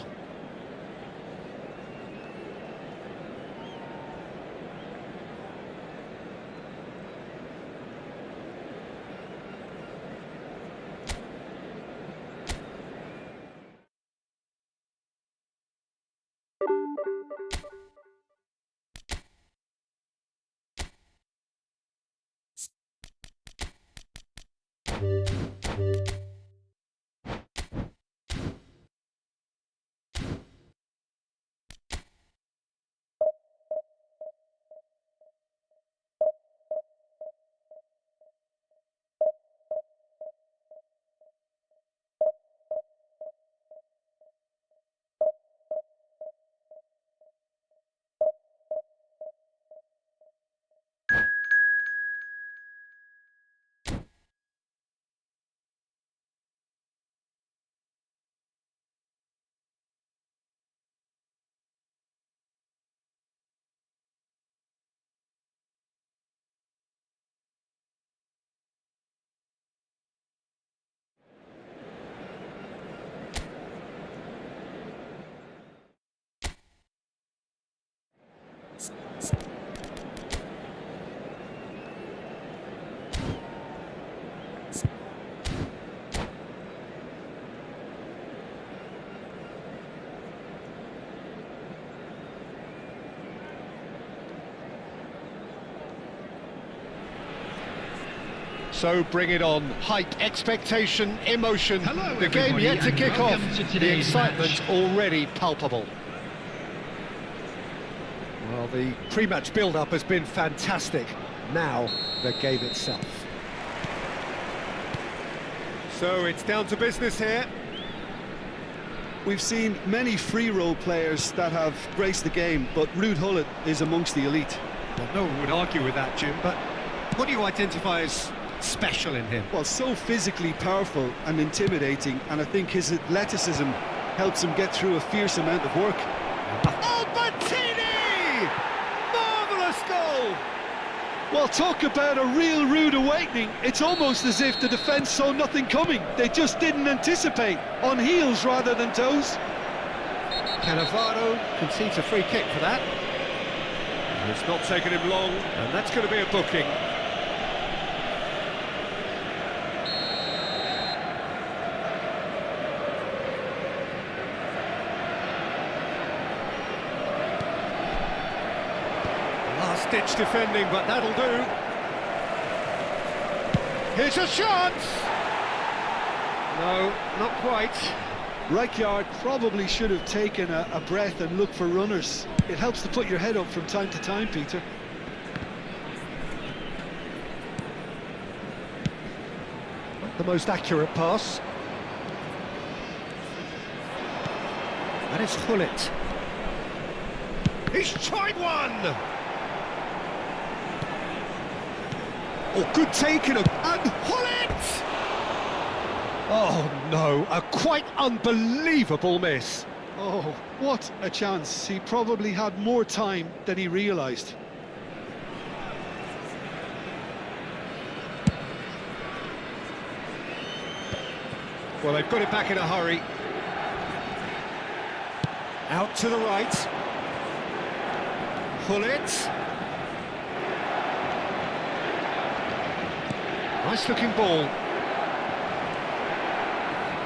Speaker 1: So bring it on. Hype, expectation, emotion.
Speaker 2: Hello,
Speaker 1: the game
Speaker 2: everybody,
Speaker 1: yet to
Speaker 2: and
Speaker 1: kick off.
Speaker 2: welcome to
Speaker 1: The
Speaker 2: today's
Speaker 1: excitement
Speaker 2: match.
Speaker 1: already palpable. Well, the pre-match build-up has been fantastic. Now, the game itself. So it's down to business here.
Speaker 4: We've seen many free role players that have graced the game, but Ruud Gullit is amongst the elite.
Speaker 1: Well, no one would argue with that, Jim, but what do you identify as special in him?
Speaker 4: Well, so physically powerful and intimidating, and I think his athleticism helps him get through a fierce amount of work. Well, talk about a real rude awakening. It's almost as if the defence saw nothing coming. They just didn't anticipate, on heels rather than toes.
Speaker 1: Cannavaro concedes a free kick for that. It's not taken him long, and that's going to be a booking. Last-ditch defending, but that'll do. Here's a chance! No, not quite.
Speaker 4: Rijkaard probably should have taken a breath and looked for runners. It helps to put your head up from time to time, Peter.
Speaker 1: Not the most accurate pass. That is Gullit. He's tried one! Oh, good taking and Gullit! Oh no, a quite unbelievable miss.
Speaker 4: Oh, what a chance. He probably had more time than he realised.
Speaker 1: Well, they've got it back in a hurry. Out to the right. Gullit. Nice looking ball.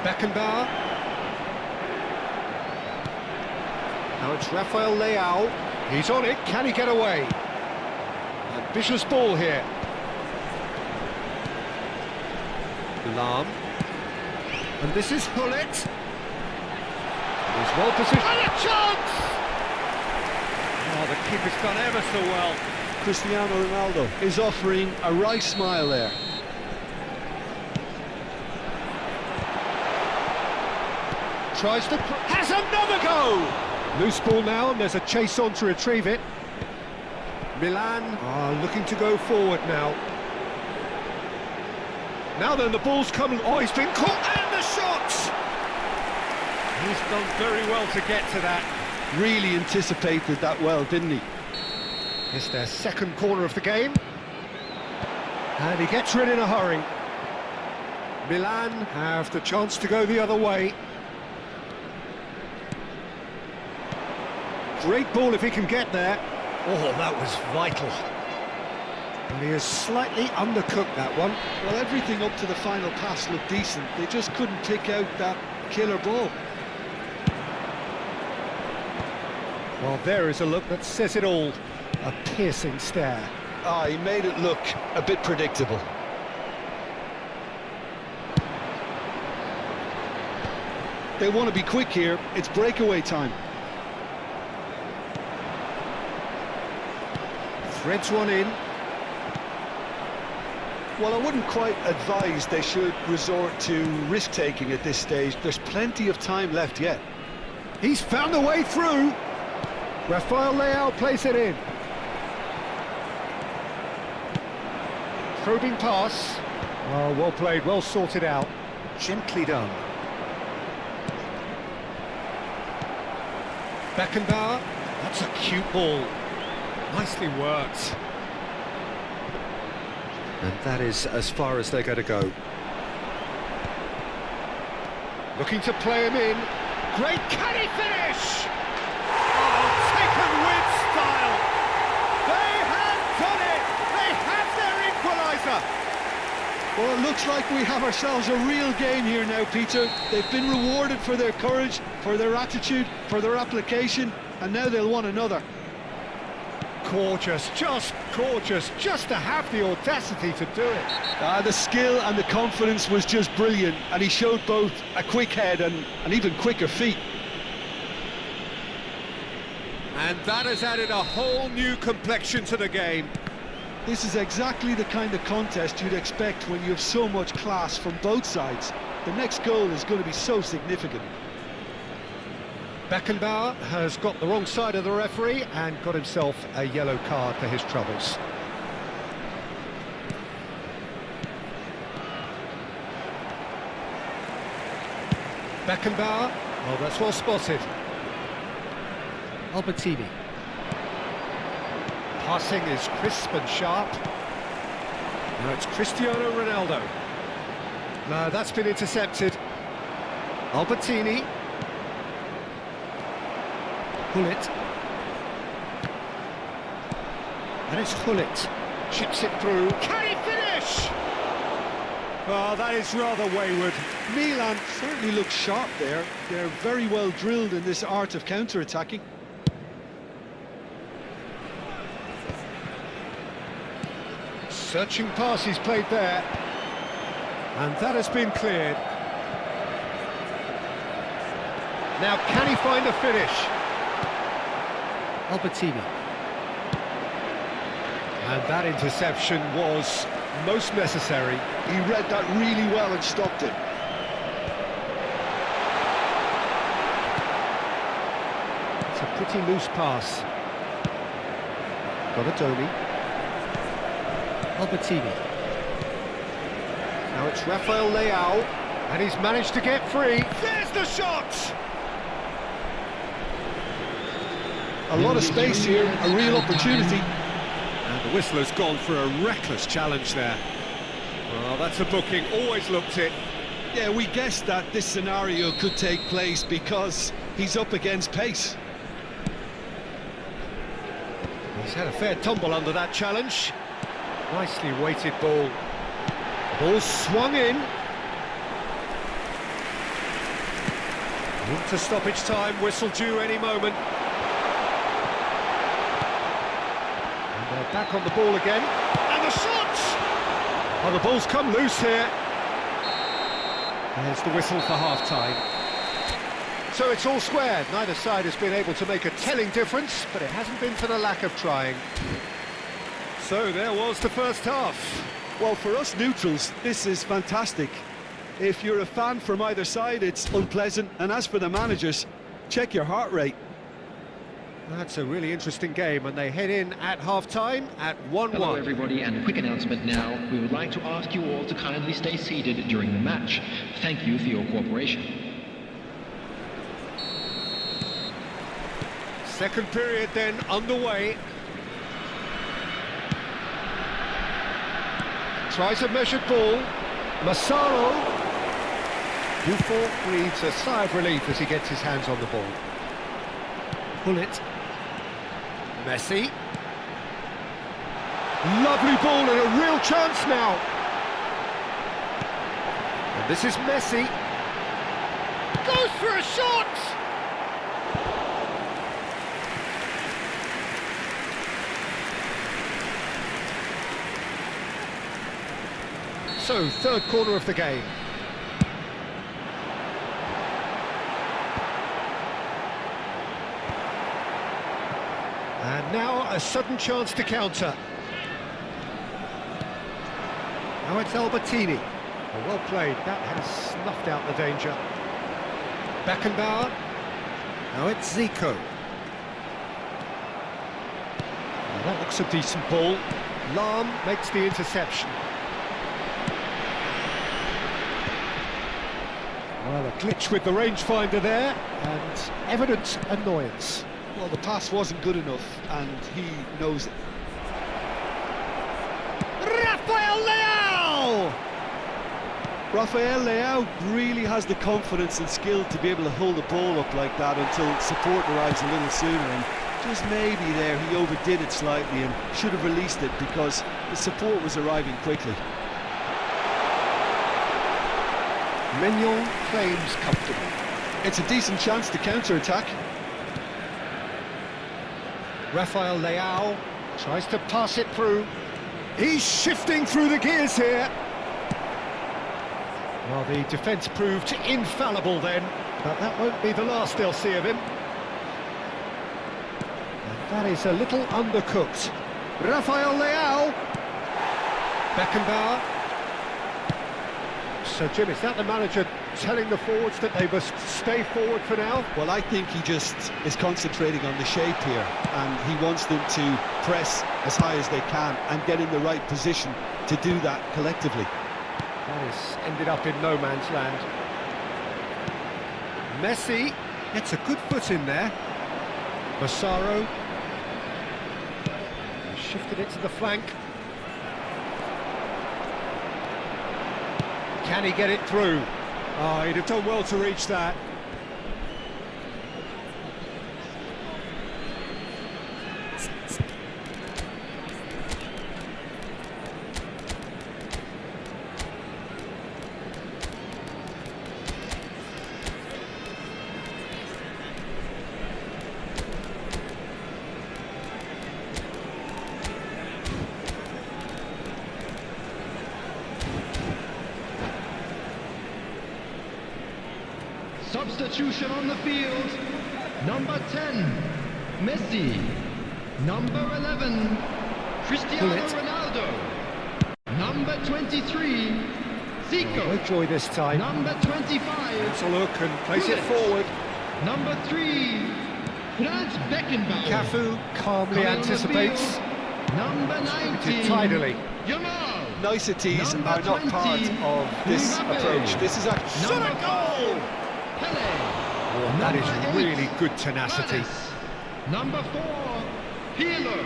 Speaker 1: Beckenbauer. Now it's Rafael Leao. He's on it. Can he get away? Ambitious ball here. Lahm. And this is Gullit. He's well positioned. And a chance! Oh, the keeper's done ever so well.
Speaker 4: Cristiano Ronaldo is offering a wry smile there.
Speaker 1: Tries to... has another go! Loose ball now, and there's a chase on to retrieve it. Milan are looking to go forward now. Now then, the ball's coming. Oh, he's been caught, and the shot! He's done very well to get to that.
Speaker 4: Really anticipated that well, didn't he?
Speaker 1: It's their second corner of the game. And he gets rid in a hurry. Milan have the chance to go the other way. Great ball if he can get there. Oh, that was vital. And he has slightly undercooked that one.
Speaker 4: Well, everything up to the final pass looked decent. They just couldn't pick out that killer ball.
Speaker 1: Well, there is a look that says it all. A piercing stare.
Speaker 4: Ah, he made it look a bit predictable. They want to be quick here. It's breakaway time.
Speaker 1: Threads one in.
Speaker 4: Well, I wouldn't quite advise they should resort to risk-taking at this stage. There's plenty of time left yet.
Speaker 1: He's found a way through. Rafael Leao plays it in. Probing pass. Oh, well played, well sorted out. Gently done. Beckenbauer. That's a cute ball. Nicely worked. And that is as far as they're going to go. Looking to play him in. Great, can he finish? Oh, taken with style. They have done it. They have their equaliser.
Speaker 4: Well, it looks like we have ourselves a real game here now, Peter. They've been rewarded for their courage, for their attitude, for their application, and now they'll want another.
Speaker 1: Gorgeous, just to have the audacity to do it.
Speaker 4: The skill and the confidence was just brilliant, and he showed both a quick head and even quicker feet.
Speaker 1: And that has added a whole new complexion to the game.
Speaker 4: This is exactly the kind of contest you'd expect when you have so much class from both sides. The next goal is going to be so significant.
Speaker 1: Beckenbauer has got the wrong side of the referee and got himself a yellow card for his troubles. Beckenbauer, oh, that's well spotted. Albertini. Passing is crisp and sharp. Now it's Cristiano Ronaldo. No, that's been intercepted. Albertini. Hullet. And it's Hullet. Chips it through. Can he finish? Oh, that is rather wayward.
Speaker 4: Milan certainly look sharp there. They're very well drilled in this art of counter-attacking.
Speaker 1: Searching pass he's played there. And that has been cleared. Now, can he find a finish? Albertini. And that interception was most necessary.
Speaker 4: He read that really well and stopped it.
Speaker 1: It's a pretty loose pass. Donadoni. Albertini. Now it's Rafael Leao, and he's managed to get free. There's the shot!
Speaker 4: A lot of space here, a real opportunity.
Speaker 1: And the whistler's gone for a reckless challenge there. Well, that's a booking, always looked it.
Speaker 4: Yeah, we guessed that this scenario could take place because he's up against pace.
Speaker 1: He's had a fair tumble under that challenge. Nicely weighted ball. Ball swung in. Into stoppage time, whistle due any moment. And they're back on the ball again. And the shot! Oh, the ball's come loose here. There's the whistle for half-time. So it's all squared. Neither side has been able to make a telling difference, but it hasn't been for the lack of trying. So there was the first half.
Speaker 4: Well, for us neutrals, this is fantastic. If you're a fan from either side, it's unpleasant. And as for the managers, check your heart rate.
Speaker 1: That's a really interesting game, and they head in at half-time at 1-1.
Speaker 2: Hello everybody, and a quick announcement now. We would like to ask you all to kindly stay seated during the match. Thank you for your cooperation.
Speaker 1: Second period then underway. Tries a measured ball. Massaro. Buffon breathes a sigh of relief as he gets his hands on the ball. Hullet. Messi. Lovely ball and a real chance now. And this is Messi. Goes for a shot! So, third corner of the game. And now a sudden chance to counter. Now it's Albertini. Oh, well played, that has snuffed out the danger. Beckenbauer. Now it's Zico. Well, that looks a decent ball. Lahm makes the interception. Well, a glitch with the rangefinder there, and evident annoyance.
Speaker 4: Well, the pass wasn't good enough, and he knows it.
Speaker 1: Rafael Leao!
Speaker 4: Rafael Leao really has the confidence and skill to be able to hold the ball up like that until support arrives a little sooner, and just maybe there he overdid it slightly and should have released it because the support was arriving quickly.
Speaker 1: Mignon claims comfortably.
Speaker 4: It's a decent chance to counter-attack.
Speaker 1: Rafael Leao tries to pass it through. He's shifting through the gears here. Well, the defence proved infallible then, but that won't be the last they'll see of him. And that is a little undercooked. Rafael Leao. Beckenbauer. So, Jim, is that the manager telling the forwards that they must stay forward for now?
Speaker 4: Well, I think he just is concentrating on the shape here, and he wants them to press as high as they can and get in the right position to do that collectively.
Speaker 1: That has ended up in no man's land. Messi gets a good foot in there. Massaro. shifted it to the flank. Can he get it through? Oh, he'd have done well to reach that.
Speaker 2: Substitution on the field. Number 10, Messi. Number 11, Cristiano Ronaldo. Number 23, Zico.
Speaker 1: No joy this time.
Speaker 2: Number 25,
Speaker 1: Let's a look and place it forward.
Speaker 2: Number 3, Franz Beckenbauer.
Speaker 1: Cafu calmly
Speaker 2: Coming on the
Speaker 1: anticipates.
Speaker 2: field. Number 19,
Speaker 1: Tidily.
Speaker 2: Yamal.
Speaker 4: Niceties
Speaker 2: Number
Speaker 4: are not
Speaker 2: 20,
Speaker 4: part of this
Speaker 2: Mbappe.
Speaker 4: approach. This is a shot
Speaker 2: Number
Speaker 4: a goal!
Speaker 2: Pele.
Speaker 1: Oh, that is
Speaker 2: Number 8,
Speaker 1: really good tenacity.
Speaker 2: Paredes. Number 4, Pirlo.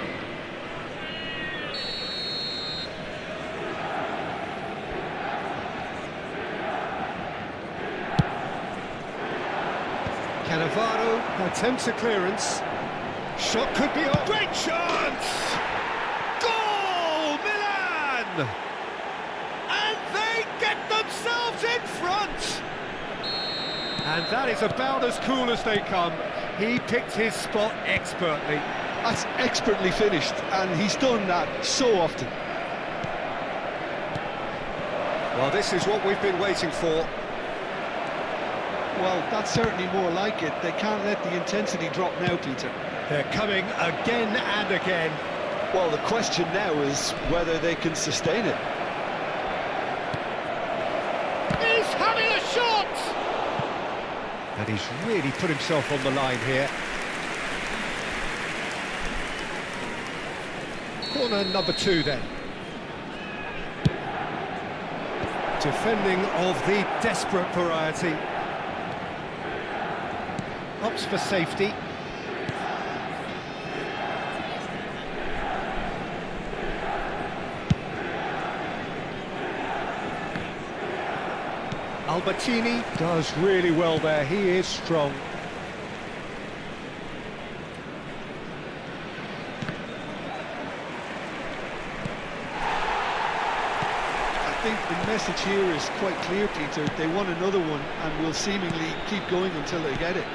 Speaker 1: Cannavaro attempts a clearance. Shot could be on. Great chance! Goal, Milan! And they get themselves in front! And that is about as cool as they come. He picked his spot expertly.
Speaker 4: That's expertly finished, and he's done that so often.
Speaker 1: Well, this is what we've been waiting for.
Speaker 4: Well, that's certainly more like it. They can't let the intensity drop now, Peter.
Speaker 1: They're coming again and again.
Speaker 4: Well, the question now is whether they can sustain it.
Speaker 1: He's having a shot! And he's really put himself on the line here. Corner number 2 then. Defending of the desperate variety. Opts for safety. Albertini does really well there, he is strong.
Speaker 4: I think the message here is quite clear, Peter. They want another one and will seemingly keep going until they get it.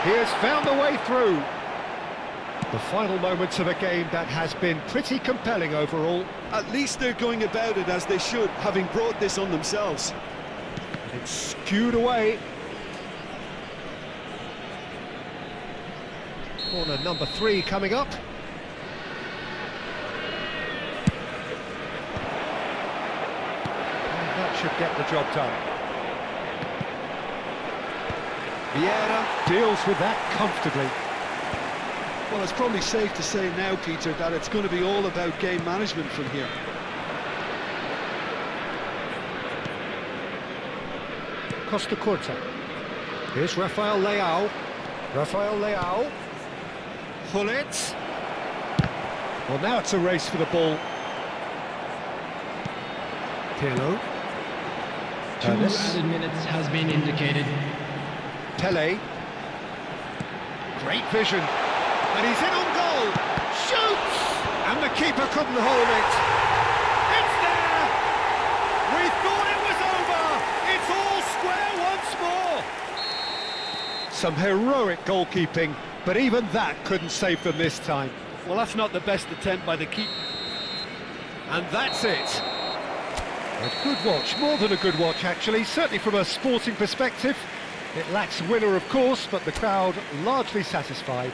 Speaker 1: He has found a way through. The final moments of a game that has been pretty compelling overall.
Speaker 4: At least they're going about it as they should, having brought this on themselves.
Speaker 1: It's skewed away. Corner number 3 coming up. And that should get the job done. Vieira deals with that comfortably.
Speaker 4: Well, it's probably safe to say now, Peter, that it's going to be all about game management from here.
Speaker 1: Costa Curta. Here's Rafael Leao. Rafael Leao. Hullet. Well, now it's a race for the ball. Pirlo.
Speaker 2: 2 added minutes has been indicated.
Speaker 1: Pele. Great vision. And he's in on goal. Shoots! And the keeper couldn't hold it. It's there! We thought it was over. It's all square once more. Some heroic goalkeeping, but even that couldn't save them this time.
Speaker 3: Well, that's not the best attempt by the keeper.
Speaker 1: And that's it. A good watch, more than a good watch actually, certainly from a sporting perspective. It lacks winner, of course, but the crowd largely satisfied.